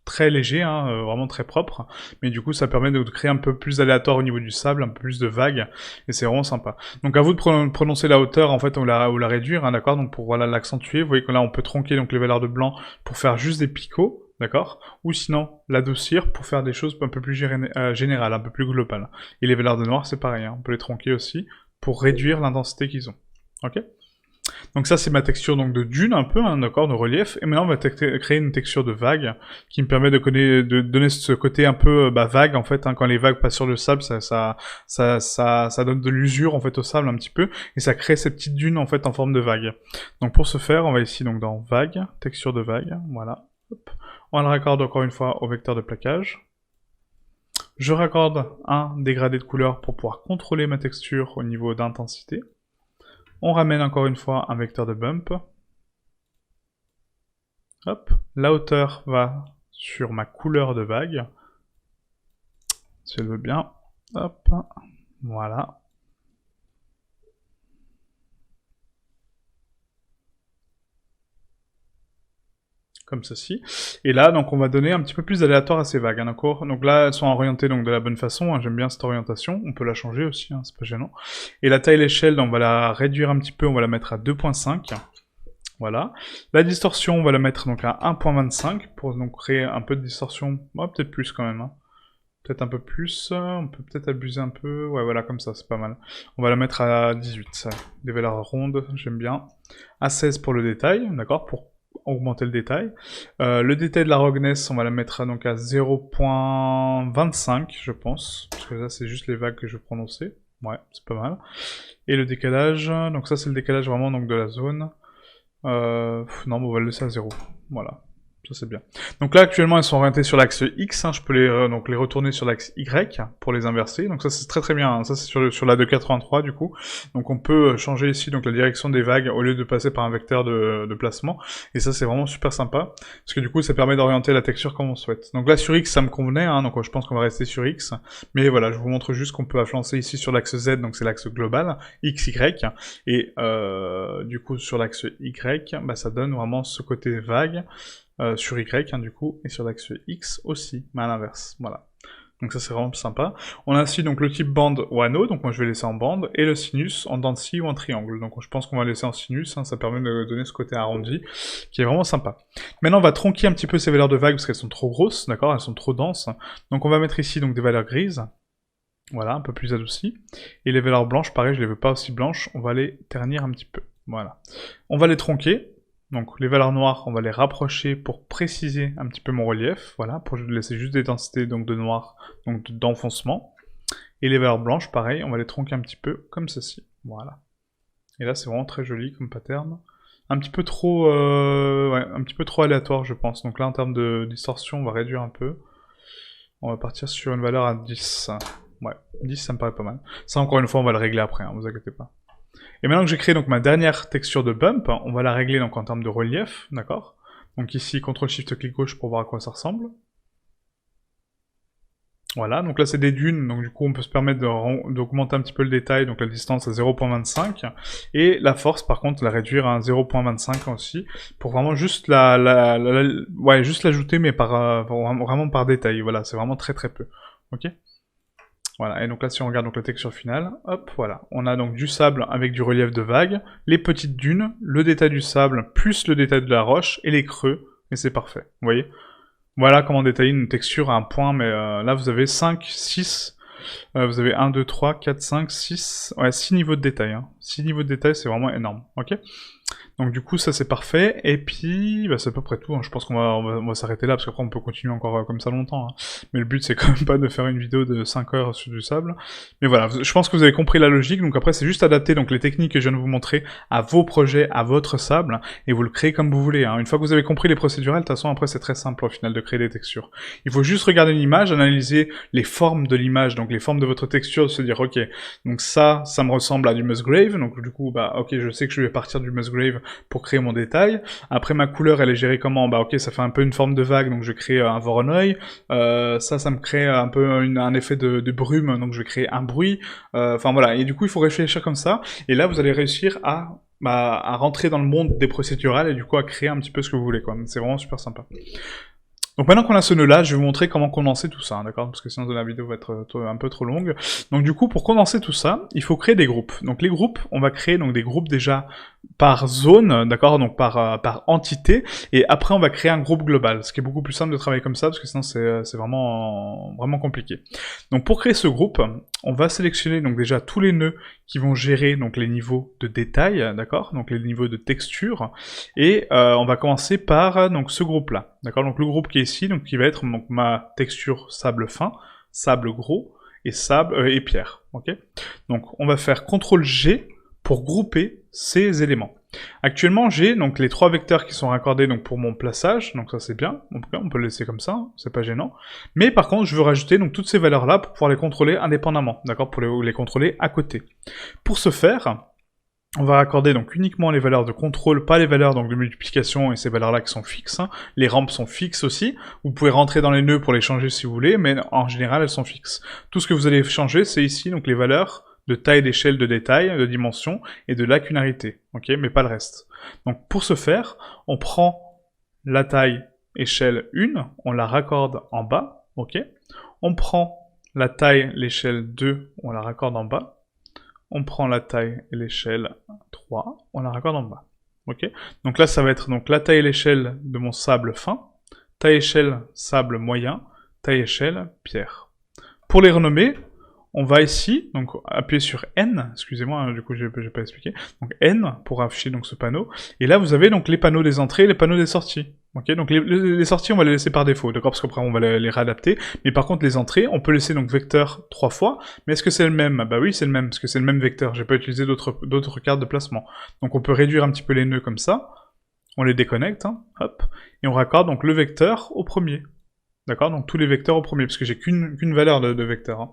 très léger, hein, vraiment très propre, mais du coup ça permet de créer un peu plus d'aléatoire au niveau du sable, un peu plus de vagues, et c'est vraiment sympa. Donc à vous de prononcer la hauteur en fait ou la réduire, hein, d'accord, donc pour voilà l'accentuer, vous voyez que là on peut tronquer donc les valeurs de blanc pour faire juste des picots, d'accord, ou sinon l'adoucir pour faire des choses un peu plus générales, un peu plus globales. Et les valeurs de noir c'est pareil, hein, on peut les tronquer aussi pour réduire l'intensité qu'ils ont, ok. Donc ça c'est ma texture donc de dune un peu, hein, d'accord, de relief. Et maintenant on va créer une texture de vague qui me permet de donner ce côté un peu vague en fait. Hein, quand les vagues passent sur le sable, ça donne de l'usure en fait au sable un petit peu et ça crée ces petites dunes en fait en forme de vague. Donc pour ce faire, on va ici donc dans vague, texture de vague, voilà. Hop. On le raccorde encore une fois au vecteur de plaquage. Je raccorde un dégradé de couleur pour pouvoir contrôler ma texture au niveau d'intensité. On ramène encore une fois un vecteur de bump. Hop, la hauteur va sur ma couleur de vague. Si elle veut bien. Hop, voilà. Comme ceci. Et là, donc, on va donner un petit peu plus d'aléatoire à ces vagues, hein, d'accord. Donc là, elles sont orientées donc de la bonne façon. Hein, j'aime bien cette orientation. On peut la changer aussi, hein, c'est pas gênant. Et la taille l'échelle, on va la réduire un petit peu. On va la mettre à 2.5. Voilà. La distorsion, on va la mettre donc à 1.25 pour donc créer un peu de distorsion. Oh, peut-être plus quand même. Hein. Peut-être un peu plus. On peut peut-être abuser un peu. Ouais, voilà, comme ça, c'est pas mal. On va la mettre à 18. Ça. Des valeurs rondes, j'aime bien. À 16 pour le détail, d'accord, pour augmenter le détail. Le détail de la roughness, on va la mettre donc à 0.25, je pense. Parce que là, c'est juste les vagues que je vais prononcer. Ouais, c'est pas mal. Et le décalage, donc ça, c'est le décalage vraiment donc, de la zone. Non, mais on va le laisser à 0. Voilà. Ça c'est bien. Donc là actuellement elles sont orientées sur l'axe X, hein. Je peux donc les retourner sur l'axe Y pour les inverser, donc ça c'est très très bien, hein. Ça c'est sur la 283 du coup, donc on peut changer ici donc la direction des vagues au lieu de passer par un vecteur de placement, et ça c'est vraiment super sympa, parce que du coup ça permet d'orienter la texture comme on souhaite. Donc là sur X ça me convenait, hein, donc je pense qu'on va rester sur X, mais voilà je vous montre juste qu'on peut influencer ici sur l'axe Z, donc c'est l'axe global, X, Y, et du coup sur l'axe Y, bah, ça donne vraiment ce côté vague, sur Y, hein, du coup, et sur l'axe X aussi, mais à l'inverse, voilà. Donc ça c'est vraiment sympa. On a aussi donc le type bande ou anneau, donc moi je vais laisser en bande, et le sinus en dents de scie ou en triangle. Donc je pense qu'on va laisser en sinus, hein, ça permet de donner ce côté arrondi, qui est vraiment sympa. Maintenant on va tronquer un petit peu ces valeurs de vagues, parce qu'elles sont trop grosses, d'accord, elles sont trop denses. Donc on va mettre ici donc des valeurs grises, voilà, un peu plus adoucies. Et les valeurs blanches, pareil, je les veux pas aussi blanches, on va les ternir un petit peu, voilà. On va les tronquer. Donc les valeurs noires, on va les rapprocher pour préciser un petit peu mon relief, voilà, pour laisser juste des densités donc de noir, donc d'enfoncement. Et les valeurs blanches, pareil, on va les tronquer un petit peu comme ceci, voilà. Et là c'est vraiment très joli comme pattern. Un petit peu trop, ouais, un petit peu trop aléatoire je pense. Donc là en termes de distorsion, on va réduire un peu. On va partir sur une valeur à 10. Ouais, 10 ça me paraît pas mal. Ça encore une fois on va le régler après, hein, vous inquiétez pas. Et maintenant que j'ai créé donc ma dernière texture de bump, on va la régler donc en termes de relief, d'accord. Donc ici, CTRL-SHIFT clic gauche pour voir à quoi ça ressemble. Voilà, donc là c'est des dunes, donc du coup on peut se permettre d'augmenter un petit peu le détail, donc la distance à 0.25, et la force par contre la réduire à 0.25 aussi, pour vraiment juste ouais, juste l'ajouter mais vraiment par détail, voilà, c'est vraiment très très peu, ok. Voilà, et donc là si on regarde donc la texture finale, hop, voilà. On a donc du sable avec du relief de vague, les petites dunes, le détail du sable, plus le détail de la roche, et les creux, et c'est parfait, vous voyez. Voilà comment détailler une texture à un point, mais là vous avez 5, 6, vous avez 1, 2, 3, 4, 5, 6, ouais, 6 niveaux de détail, hein. 6 niveaux de détail, c'est vraiment énorme, ok. Donc du coup ça c'est parfait, et puis bah, c'est à peu près tout, hein. Je pense qu'on va s'arrêter là, parce qu'après on peut continuer encore comme ça longtemps, hein. Mais le but c'est quand même pas de faire une vidéo de 5 heures sur du sable. Mais voilà, je pense que vous avez compris la logique, donc après c'est juste adapter donc, les techniques que je viens de vous montrer à vos projets, à votre sable, et vous le créez comme vous voulez, hein. Une fois que vous avez compris les procédurales, de toute façon après c'est très simple au final de créer des textures. Il faut juste regarder une image, analyser les formes de l'image, donc les formes de votre texture, se dire ok, donc ça me ressemble à du Musgrave, donc du coup bah ok je sais que je vais partir du Musgrave pour créer mon détail. Après ma couleur elle est gérée comment? Bah ok ça fait un peu une forme de vague donc je vais créer un Voronoi. Ça me crée un peu un effet de brume donc je vais créer un bruit. Enfin voilà, et du coup il faut réfléchir comme ça et là vous allez réussir à rentrer dans le monde des procédurales et du coup à créer un petit peu ce que vous voulez quoi. C'est vraiment super sympa. Donc maintenant qu'on a ce nœud-là, je vais vous montrer comment condenser tout ça, hein, d'accord? Parce que sinon la vidéo va être un peu trop longue. Donc du coup, pour condenser tout ça, il faut créer des groupes. Donc les groupes, on va créer donc des groupes déjà par zone, d'accord? Donc par entité, et après on va créer un groupe global, ce qui est beaucoup plus simple de travailler comme ça, parce que sinon c'est vraiment compliqué. Donc pour créer ce groupe, on va sélectionner donc déjà tous les nœuds qui vont gérer donc les niveaux de détail, d'accord, donc les niveaux de texture, et on va commencer par donc ce groupe-là, d'accord, donc le groupe qui est ici, donc qui va être donc ma texture sable fin, sable gros et sable et pierre, ok. Donc on va faire CTRL G pour grouper ces éléments. Actuellement, j'ai donc les 3 vecteurs qui sont raccordés donc pour mon plaçage, donc ça c'est bien, en tout cas on peut le laisser comme ça, hein, c'est pas gênant. Mais par contre, je veux rajouter donc toutes ces valeurs-là pour pouvoir les contrôler indépendamment, d'accord, pour les contrôler à côté. Pour ce faire, on va raccorder donc uniquement les valeurs de contrôle, pas les valeurs donc de multiplication et ces valeurs-là qui sont fixes, hein. Les rampes sont fixes aussi, vous pouvez rentrer dans les nœuds pour les changer si vous voulez, mais en général elles sont fixes. Tout ce que vous allez changer, c'est ici donc les valeurs de taille d'échelle de détail, de dimension et de lacunarité, ok, mais pas le reste. Donc pour ce faire, on prend la taille échelle 1, on la raccorde en bas, ok. On prend la taille l'échelle 2, on la raccorde en bas. On prend la taille et l'échelle 3, on la raccorde en bas, ok. Donc là ça va être donc la taille et l'échelle de mon sable fin, taille échelle sable moyen, taille échelle pierre. Pour les renommer, on va ici, donc appuyer sur N, excusez-moi, hein, du coup j'ai pas expliqué, donc N pour afficher donc ce panneau, et là vous avez donc les panneaux des entrées et les panneaux des sorties, ok, donc les sorties on va les laisser par défaut, d'accord, parce qu'après on va les réadapter, mais par contre les entrées, on peut laisser donc vecteur 3 fois, mais est-ce que c'est le même? Bah oui c'est le même, parce que c'est le même vecteur, j'ai pas utilisé d'autres cartes de placement, donc on peut réduire un petit peu les nœuds comme ça, on les déconnecte, hein, hop, et on raccorde donc le vecteur au premier, d'accord, donc tous les vecteurs au premier, parce que j'ai qu'une valeur de vecteur, hein.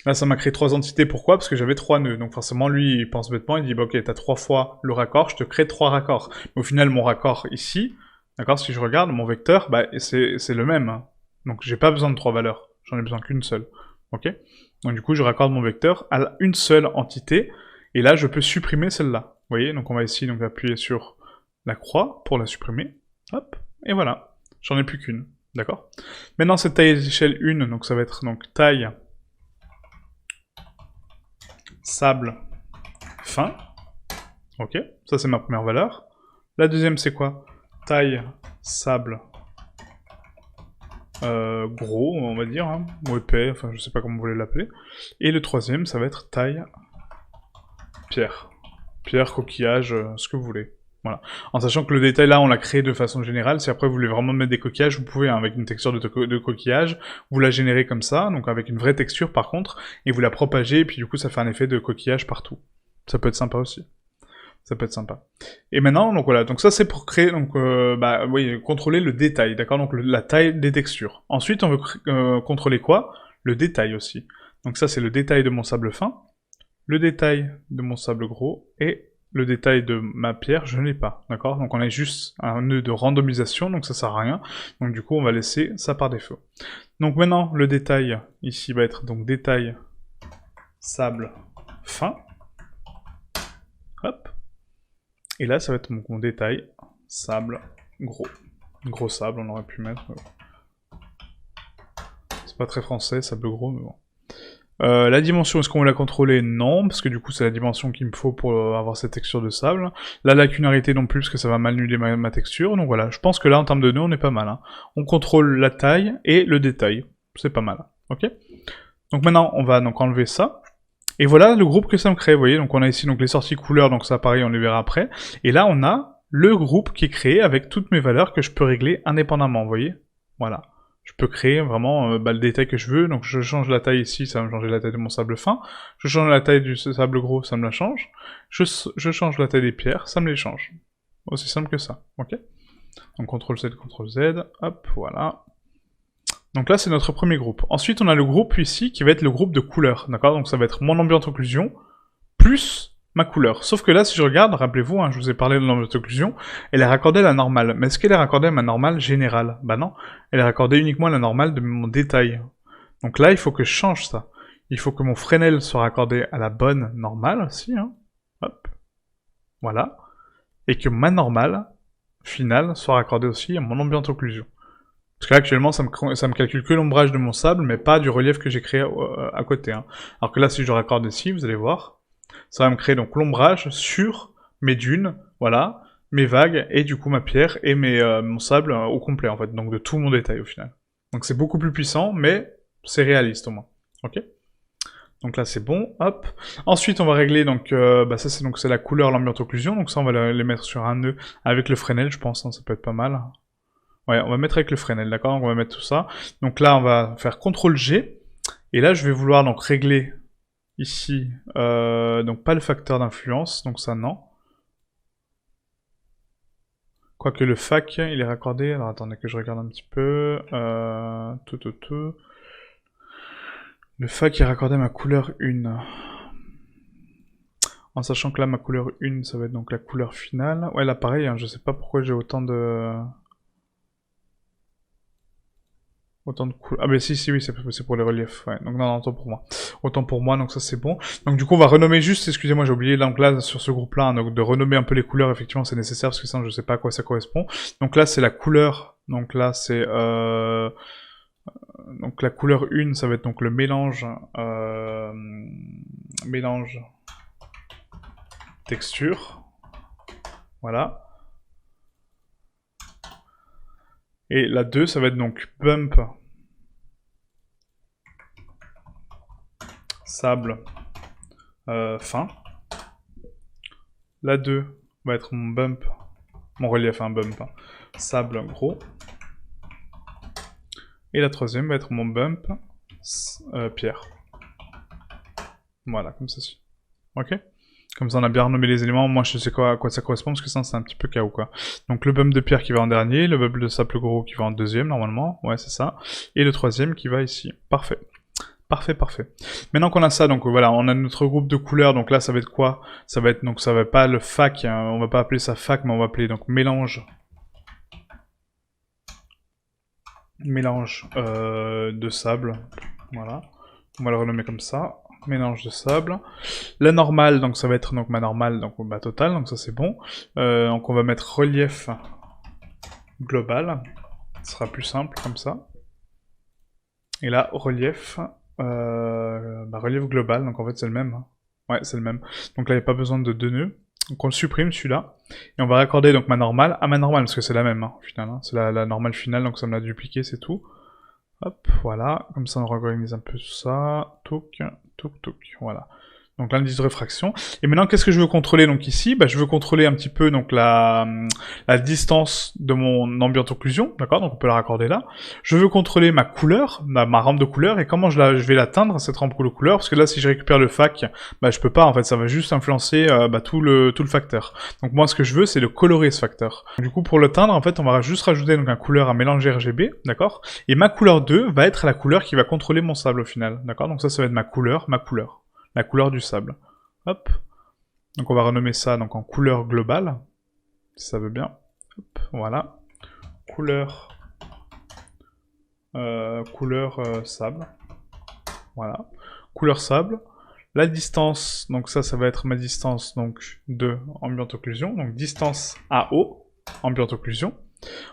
Là, ça m'a créé 3 entités, pourquoi? Parce que j'avais 3 nœuds, donc forcément, lui, il pense bêtement, il dit, bah, ok, t'as 3 fois le raccord, je te crée 3 raccords. Mais au final, mon raccord ici, d'accord, si je regarde, mon vecteur, bah, c'est le même, hein. Donc j'ai pas besoin de 3 valeurs, j'en ai besoin qu'une seule, ok. Donc du coup, je raccorde mon vecteur à une seule entité, et là, je peux supprimer celle-là. Vous voyez, donc on va ici donc appuyer sur la croix pour la supprimer, hop, et voilà, j'en ai plus qu'une, d'accord. Maintenant, cette taille d'échelle 1, donc ça va être donc taille sable fin, ok, ça c'est ma première valeur. La deuxième c'est quoi? Taille sable gros, on va dire, hein, ou épais, enfin je sais pas comment vous voulez l'appeler. Et le troisième ça va être taille pierre. Pierre, coquillage, ce que vous voulez. Voilà. En sachant que le détail là on l'a créé de façon générale, si après vous voulez vraiment mettre des coquillages, vous pouvez, hein, avec une texture de coquillage, vous la générez comme ça, donc avec une vraie texture par contre, et vous la propagez, et puis du coup ça fait un effet de coquillage partout. Ça peut être sympa aussi. Ça peut être sympa. Et maintenant, donc voilà, donc ça c'est pour créer, donc bah oui, contrôler le détail, d'accord, donc la taille des textures. Ensuite on veut contrôler quoi? Le détail aussi. Donc ça c'est le détail de mon sable fin, le détail de mon sable gros, et le détail de ma pierre, je ne l'ai pas, d'accord? Donc on a juste un nœud de randomisation, donc ça sert à rien. Donc du coup, on va laisser ça par défaut. Donc maintenant, le détail, ici, va être donc détail sable fin. Hop. Et là, ça va être mon détail sable gros. Gros sable, on aurait pu mettre. C'est pas très français, sable gros, mais bon. La dimension, est-ce qu'on va la contrôler? Non, parce que du coup c'est la dimension qu'il me faut pour avoir cette texture de sable. La lacunarité non plus, parce que ça va m'annuler ma texture. Donc voilà, je pense que là en termes de nœuds on est pas mal, hein. On contrôle la taille et le détail, c'est pas mal, ok. Donc maintenant on va donc enlever ça. Et voilà le groupe que ça me crée, vous voyez, donc on a ici donc les sorties couleurs, donc ça pareil on les verra après. Et là on a le groupe qui est créé avec toutes mes valeurs que je peux régler indépendamment, vous voyez. Voilà. Je peux créer vraiment le détail que je veux, donc je change la taille ici, ça va me changer la taille de mon sable fin, je change la taille du sable gros, ça me la change, je change la taille des pierres, ça me les change. Aussi simple que ça, ok. Donc CTRL-Z, CTRL-Z, hop, voilà. Donc là c'est notre premier groupe. Ensuite on a le groupe ici qui va être le groupe de couleurs, d'accord. Donc ça va être mon ambiance occlusion, plus ma couleur. Sauf que là, si je regarde, rappelez-vous, hein, je vous ai parlé de l'ambiance occlusion, elle est raccordée à la normale. Mais est-ce qu'elle est raccordée à ma normale générale? Bah non, elle est raccordée uniquement à la normale de mon détail. Donc là, il faut que je change ça. Il faut que mon Fresnel soit raccordé à la bonne normale aussi, hein. Hop. Voilà. Et que ma normale finale soit raccordée aussi à mon ambiance occlusion. Parce que là, actuellement, ça me calcule que l'ombrage de mon sable, mais pas du relief que j'ai créé à côté, hein. Alors que là, si je raccorde ici, vous allez voir, ça va me créer donc l'ombrage sur mes dunes, voilà, mes vagues, et du coup ma pierre et mon sable au complet en fait, donc de tout mon détail au final. Donc c'est beaucoup plus puissant, mais c'est réaliste au moins, ok. Donc là c'est bon, hop. Ensuite on va régler, donc ça c'est la couleur, l'ambient occlusion, donc ça on va les mettre sur un nœud avec le Fresnel, je pense, hein, ça peut être pas mal. Ouais, on va mettre avec le Fresnel, d'accord, on va mettre tout ça. Donc là on va faire CTRL-G, et là je vais vouloir donc régler ici, donc pas le facteur d'influence, donc ça non. Quoique le fac, il est raccordé, alors attendez que je regarde un petit peu, Le fac est raccordé à ma couleur 1. En sachant que là, ma couleur 1, ça va être donc la couleur finale. Ouais, là, pareil, hein, je sais pas pourquoi j'ai autant de couleurs. Ah, mais si, oui, c'est pour les reliefs. Ouais, donc non, autant pour moi. Autant pour moi, donc ça, c'est bon. Donc du coup, on va renommer juste, excusez-moi, j'ai oublié, donc là, sur ce groupe-là, hein, donc de renommer un peu les couleurs, effectivement, c'est nécessaire, parce que sinon, je sais pas à quoi ça correspond. Donc là, c'est la couleur. Donc là, c'est... Donc la couleur 1, ça va être donc le mélange... mélange... texture. Voilà. Et la 2, ça va être donc bump, sable, fin. La 2 va être mon bump, mon relief, un bump, hein, sable gros. Et la 3e va être mon bump, pierre. Voilà, comme ceci. Ok? Comme ça, on a bien renommé les éléments. Moi, je sais à quoi ça correspond, parce que ça, c'est un petit peu chaos, quoi. Donc, le bump de pierre qui va en dernier, le bump de sable gros qui va en 2e, normalement. Ouais, c'est ça. Et le 3e qui va ici. Parfait. Parfait, parfait. Maintenant qu'on a ça, donc voilà, on a notre groupe de couleurs. Donc là, ça va être quoi? Ça va être, donc ça va pas le fac, hein, on va pas appeler ça fac, mais on va appeler donc mélange. Mélange de sable. Voilà. On va le renommer comme ça. Mélange de sable. La normale, donc ça va être donc ma normale, donc totale, donc ça c'est bon. Donc on va mettre relief global. Ce sera plus simple comme ça. Et là, relief, relief global, donc en fait c'est le même. Hein. Ouais, c'est le même. Donc là, il n'y a pas besoin de 2 nœuds. Donc on le supprime celui-là. Et on va raccorder donc ma normale à ma normale, parce que c'est la même, hein, au final. Hein. C'est la normale finale, donc ça me l'a dupliqué, c'est tout. Hop, voilà. Comme ça, on réorganise un peu ça. Touc, touc, touc. Voilà. Donc l'indice de réfraction. Et maintenant, qu'est-ce que je veux contrôler donc ici? Je veux contrôler un petit peu donc la distance de mon ambient occlusion, d'accord? Donc on peut la raccorder là. Je veux contrôler ma couleur, ma rampe de couleur, et comment je vais l'atteindre, cette rampe de couleur, parce que là, si je récupère le fac, je peux pas, en fait, ça va juste influencer tout le facteur. Donc moi, ce que je veux, c'est de colorer ce facteur. Du coup, pour l'atteindre, en fait, on va juste rajouter donc un couleur, un mélange RGB, d'accord? Et ma couleur 2 va être la couleur qui va contrôler mon sable au final, d'accord? Donc ça va être ma couleur. La couleur du sable. Hop. Donc on va renommer ça donc en couleur globale, si ça veut bien. Hop, voilà. Couleur... sable. Voilà. Couleur sable. La distance, donc ça va être ma distance donc de ambient occlusion. Donc distance AO, ambient occlusion.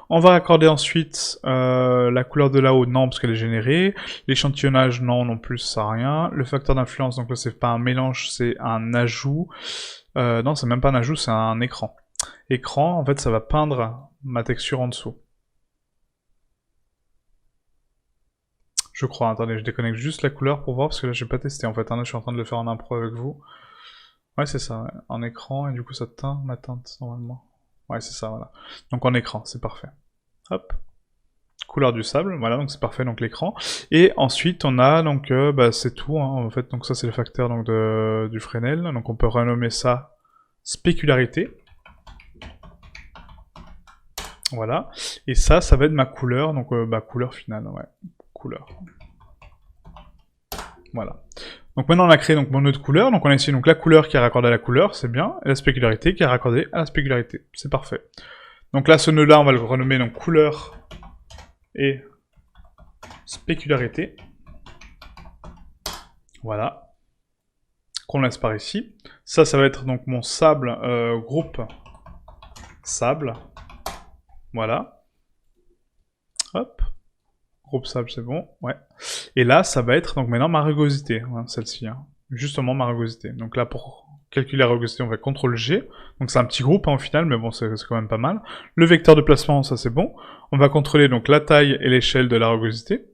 On va raccorder ensuite la couleur de là-haut, non, parce qu'elle est générée. L'échantillonnage, non plus, ça sert à rien. Le facteur d'influence, donc là, c'est pas un mélange, c'est un ajout. Non, c'est même pas un ajout, c'est un écran. Écran, en fait, ça va peindre ma texture en dessous. Je crois, attendez, je déconnecte juste la couleur pour voir, parce que là, j'ai pas testé, en fait. Là, je suis en train de le faire en impro avec vous. Ouais, c'est ça, ouais. En écran, et du coup, ça teint ma teinte, normalement. Ouais, c'est ça, voilà. Donc en écran, c'est parfait. Hop. Couleur du sable, voilà, donc c'est parfait, donc l'écran. Et ensuite, on a, donc, c'est tout, hein, en fait, donc ça, c'est le facteur donc, du Fresnel. Donc on peut renommer ça spécularité. Voilà. Et ça va être ma couleur, donc, couleur finale, ouais. Couleur. Voilà. Donc maintenant on a créé donc mon nœud de couleur, donc on a ici donc la couleur qui est raccordée à la couleur, c'est bien, et la spécularité qui est raccordée à la spécularité, c'est parfait. Donc là ce nœud là on va le renommer donc couleur et spécularité. Voilà. Qu'on laisse par ici. Ça va être donc mon sable, groupe sable. Voilà. Hop. Groupe sable, c'est bon, ouais. Et là, ça va être donc maintenant ma rugosité, hein, celle-ci. Hein. Justement ma rugosité. Donc là, pour calculer la rugosité, on va CTRL-G. Donc c'est un petit groupe hein, au final, mais bon, c'est quand même pas mal. Le vecteur de placement, ça c'est bon. On va contrôler donc la taille et l'échelle de la rugosité.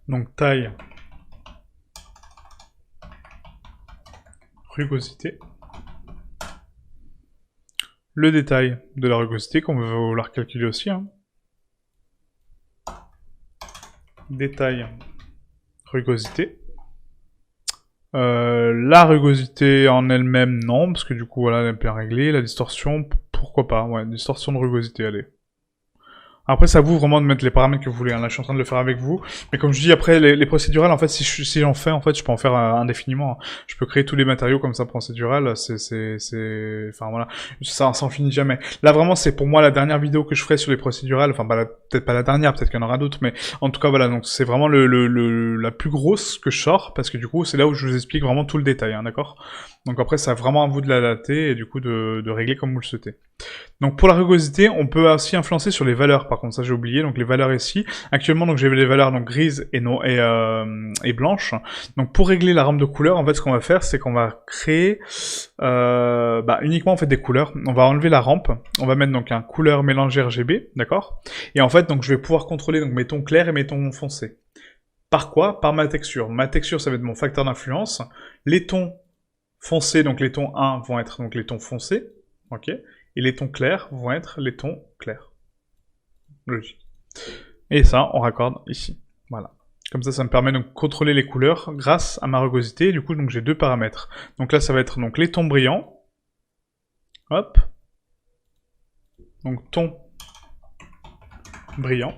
Donc taille rugosité. Le détail de la rugosité qu'on va vouloir calculer aussi. Hein. Détail, rugosité. La rugosité en elle-même, non, parce que du coup, voilà, elle est bien réglée. La distorsion, pourquoi pas, ouais, distorsion de rugosité, allez. Après, c'est à vous vraiment de mettre les paramètres que vous voulez. Hein. Là, je suis en train de le faire avec vous. Mais comme je dis, après, les procédurales, en fait, si j'en fais, en fait, je peux en faire indéfiniment. Hein. Je peux créer tous les matériaux comme ça procédural. Enfin, voilà. Ça s'en finit jamais. Là, vraiment, c'est pour moi la dernière vidéo que je ferai sur les procédurales. Enfin, bah, peut-être pas la dernière, peut-être qu'il y en aura d'autres. Mais en tout cas, voilà. Donc, c'est vraiment la plus grosse que je sors. Parce que du coup, c'est là où je vous explique vraiment tout le détail. Hein, d'accord? Donc après, c'est vraiment à vous de l'adapter et du coup de régler comme vous le souhaitez. Donc pour la rugosité, on peut aussi influencer sur les valeurs. Par contre, ça j'ai oublié. Donc les valeurs ici. Actuellement, donc j'ai les valeurs donc grises et blanches. Donc pour régler la rampe de couleur, en fait, ce qu'on va faire, c'est qu'on va créer uniquement en fait des couleurs. On va enlever la rampe. On va mettre donc un couleur mélangée RGB, d'accord. Et en fait, donc je vais pouvoir contrôler donc mes tons clairs et mes tons foncés. Par quoi? Par ma texture. Ma texture, ça va être mon facteur d'influence. Les tons foncés, donc les tons 1 vont être donc les tons foncés, ok. Et les tons clairs vont être les tons clairs. Logique. Et ça, on raccorde ici. Voilà. Comme ça me permet donc de contrôler les couleurs grâce à ma rugosité. Et du coup, donc j'ai deux paramètres. Donc là, ça va être donc les tons brillants. Hop. Donc ton brillant.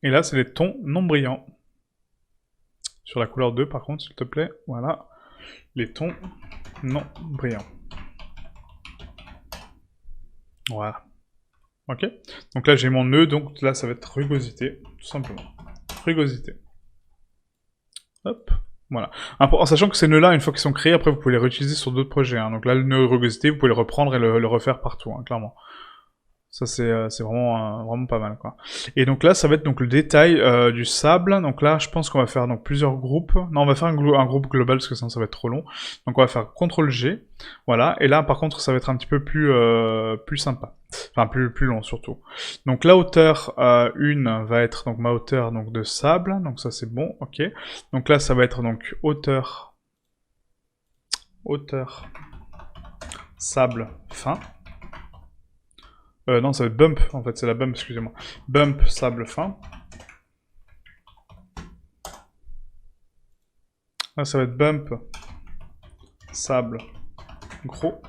Et là, c'est les tons non brillants. Sur la couleur 2, par contre, s'il te plaît. Voilà. Les tons non brillants. Voilà. Ok. Donc là, j'ai mon nœud, donc là, ça va être rugosité, tout simplement. Rugosité. Hop. Voilà. En sachant que ces nœuds-là, une fois qu'ils sont créés, après, vous pouvez les réutiliser sur d'autres projets. Hein. Donc là, le nœud rugosité, vous pouvez le reprendre et le refaire partout, hein, clairement. Ça, c'est vraiment pas mal, quoi. Et donc là, ça va être donc le détail du sable. Donc là, je pense qu'on va faire donc plusieurs groupes. Non, on va faire un groupe global, parce que sinon, ça va être trop long. Donc on va faire CTRL-G. Voilà. Et là, par contre, ça va être un petit peu plus sympa. Enfin, plus long, surtout. Donc la hauteur 1 va être donc ma hauteur donc, de sable. Donc ça, c'est bon, ok. Donc là, ça va être donc hauteur sable fin. Non, ça va être bump, en fait, c'est la bump, excusez-moi. Bump, sable fin. Là, ça va être bump, sable, gros.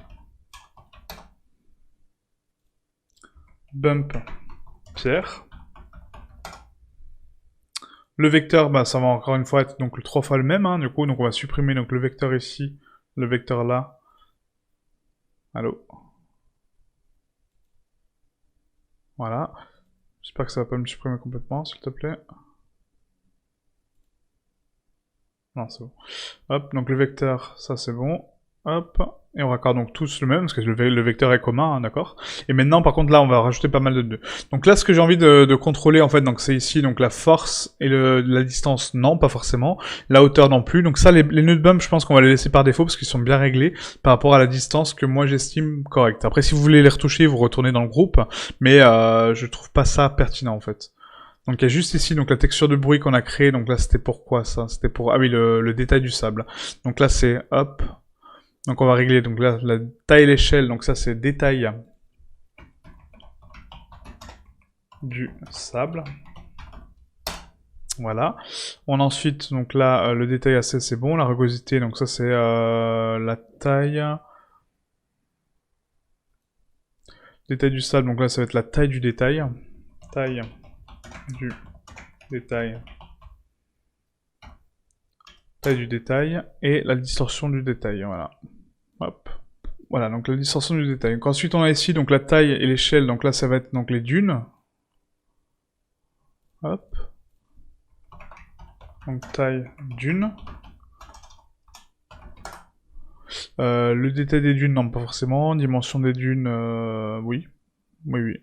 Bump, pierre. Le vecteur, bah, ça va encore une fois être donc 3 fois le même, hein, du coup, donc on va supprimer donc, le vecteur ici, le vecteur là. Allô? Voilà. J'espère que ça va pas me supprimer complètement, s'il te plaît. Non, c'est bon. Hop, donc le vecteur, ça c'est bon. Hop, et on raccorde donc tous le même, parce que le vecteur est commun, hein, d'accord. Et maintenant, par contre, là, on va rajouter pas mal de nœuds. Donc là, ce que j'ai envie de contrôler, en fait, donc c'est ici, donc la force et la distance, non, pas forcément. La hauteur non plus. Donc ça, les nœuds de bump, je pense qu'on va les laisser par défaut, parce qu'ils sont bien réglés par rapport à la distance que moi j'estime correcte. Après, si vous voulez les retoucher, vous retournez dans le groupe, mais je trouve pas ça pertinent, en fait. Donc il y a juste ici donc la texture de bruit qu'on a créée, donc là c'était pour quoi ça? C'était pour, ah oui, le détail du sable. Donc là c'est, hop, donc on va régler donc là la taille et l'échelle, donc ça c'est détail du sable. Voilà. On a ensuite, donc là, le détail assez c'est bon, la rugosité, donc ça c'est la taille. Détail du sable, donc là ça va être la taille du détail. Taille du détail. Taille du détail et la distorsion du détail, voilà. Hop. Voilà, donc la distorsion du détail. Donc ensuite on a ici donc la taille et l'échelle, donc là ça va être donc les dunes. Hop. Donc taille dune. Le détail des dunes, non pas forcément. Dimension des dunes, oui. Oui.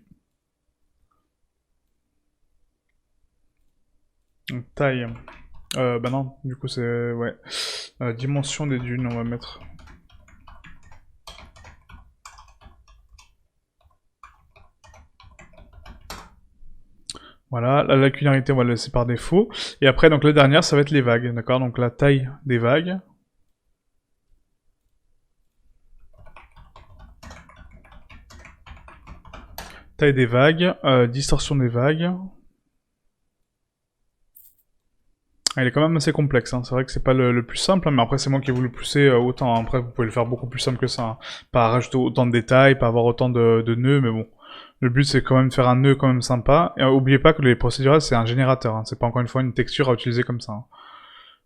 Donc taille. Bah non, du coup c'est... ouais. Dimension des dunes, on va mettre... Voilà, la lacunarité, on va le laisser par défaut. Et après, donc la dernière, ça va être les vagues, d'accord? Donc la taille des vagues. Taille des vagues, distorsion des vagues. Elle est quand même assez complexe, hein. C'est vrai que c'est pas le plus simple, hein, mais après c'est moi qui ai voulu pousser autant. Après vous pouvez le faire beaucoup plus simple que ça, hein. Pas rajouter autant de détails, pas avoir autant de nœuds, mais bon. Le but c'est quand même de faire un nœud quand même sympa. Et oubliez pas que les procédurales c'est un générateur, hein. C'est pas encore une fois une texture à utiliser comme ça, hein.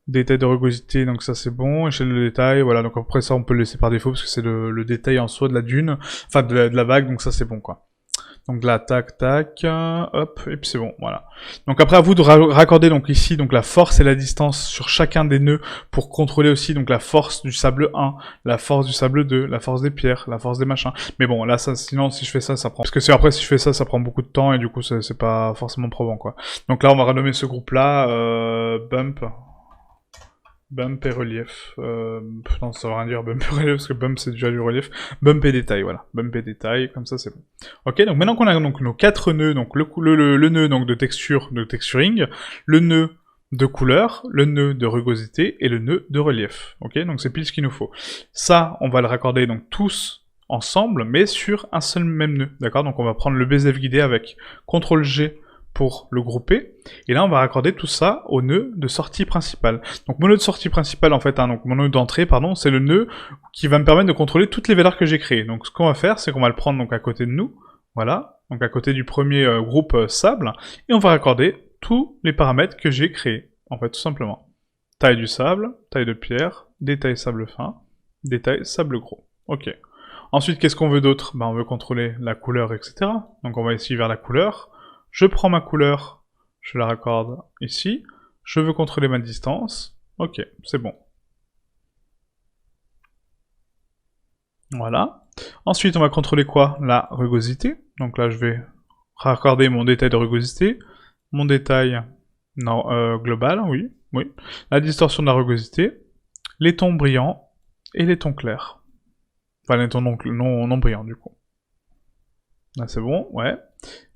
Détail de rugosité, donc ça c'est bon. Échelle de détail, voilà. Donc après ça on peut le laisser par défaut parce que c'est le détail en soi de la dune, enfin de la vague, donc ça c'est bon quoi. Donc là, tac, tac, hop, et puis c'est bon, voilà. Donc après, à vous de raccorder donc ici donc la force et la distance sur chacun des nœuds pour contrôler aussi donc la force du sable 1, la force du sable 2, la force des pierres, la force des machins. Mais bon, là, ça, sinon, si je fais ça, ça prend... Parce que après, si je fais ça, ça prend beaucoup de temps et du coup, c'est pas forcément probant, quoi. Donc là, on va renommer ce groupe-là Bump. Bump et relief. Non, ça veut rien dire bump et relief, parce que bump c'est déjà du relief. Bump et détail, voilà. Bump et détail, comme ça c'est bon. Ok, donc maintenant qu'on a donc nos 4 nœuds, donc le nœud donc de texture, de texturing, le nœud de couleur, le nœud de rugosité et le nœud de relief. Ok, donc c'est pile ce qu'il nous faut. Ça, on va le raccorder donc tous ensemble, mais sur un seul même nœud. D'accord, donc on va prendre le BZF guidé avec CTRL-G pour le grouper, et là on va raccorder tout ça au nœud de sortie principale. Donc mon nœud de sortie principale en fait, hein, donc mon nœud d'entrée pardon, c'est le nœud qui va me permettre de contrôler toutes les valeurs que j'ai créées. Donc ce qu'on va faire, c'est qu'on va le prendre donc à côté de nous, voilà, donc à côté du premier groupe sable, et on va raccorder tous les paramètres que j'ai créés, en fait tout simplement. Taille du sable, taille de pierre, détail sable fin, détail sable gros. Ok. Ensuite, qu'est-ce qu'on veut d'autre? On veut contrôler la couleur, etc. Donc on va ici vers la couleur. Je prends ma couleur, je la raccorde ici. Je veux contrôler ma distance. Ok, c'est bon. Voilà. Ensuite, on va contrôler quoi? La rugosité. Donc là, je vais raccorder mon détail de rugosité. Mon détail global, oui. La distorsion de la rugosité. Les tons brillants et les tons clairs. Enfin, les tons non brillants, du coup. Là, c'est bon, ouais.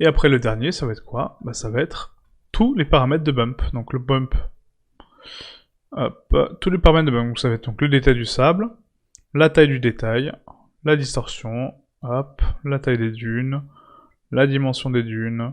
Et après, le dernier, ça va être quoi? Ça va être tous les paramètres de bump. Donc, le bump. Hop, tous les paramètres de bump. Donc, ça va être donc le détail du sable, la taille du détail, la distorsion, hop, la taille des dunes, la dimension des dunes,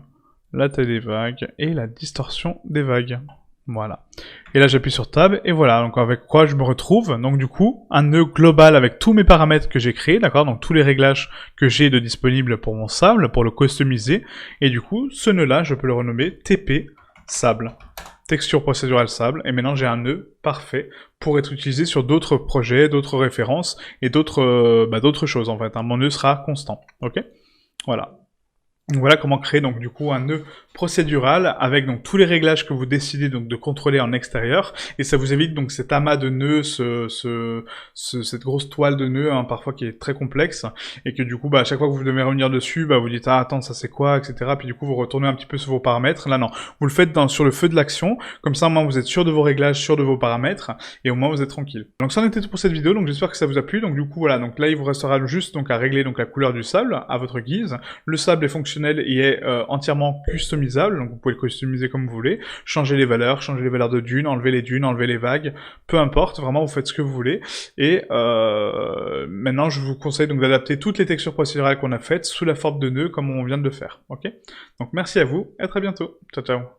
la taille des vagues et la distorsion des vagues. Voilà. Et là, j'appuie sur Tab, et voilà. Donc, avec quoi je me retrouve? Donc, du coup, un nœud global avec tous mes paramètres que j'ai créés, d'accord? Donc, tous les réglages que j'ai de disponibles pour mon sable, pour le customiser. Et du coup, ce nœud-là, je peux le renommer TP sable. Texture procédurale sable. Et maintenant, j'ai un nœud parfait pour être utilisé sur d'autres projets, d'autres références et d'autres choses, en fait. Mon nœud sera constant. Ok? Voilà. Donc voilà comment créer donc du coup un nœud procédural avec donc tous les réglages que vous décidez donc de contrôler en extérieur, et ça vous évite donc cet amas de nœuds, cette grosse toile de nœuds parfois qui est très complexe, et que du coup à chaque fois que vous devez revenir dessus, vous dites ah attends ça c'est quoi, etc. Puis du coup vous retournez un petit peu sur vos paramètres. Là non, vous le faites sur le feu de l'action, comme ça au moins vous êtes sûr de vos réglages, sûr de vos paramètres, et au moins vous êtes tranquille. Donc ça en était tout pour cette vidéo, donc j'espère que ça vous a plu. Donc du coup voilà, donc là il vous restera juste donc à régler donc la couleur du sable à votre guise. Le sable est fonctionnel et est entièrement customisable, donc vous pouvez le customiser comme vous voulez, changer les valeurs de dunes, enlever les vagues, peu importe, vraiment vous faites ce que vous voulez. Et maintenant je vous conseille donc d'adapter toutes les textures procédurales qu'on a faites sous la forme de nœuds comme on vient de le faire, ok? Donc merci à vous, et à très bientôt, ciao ciao.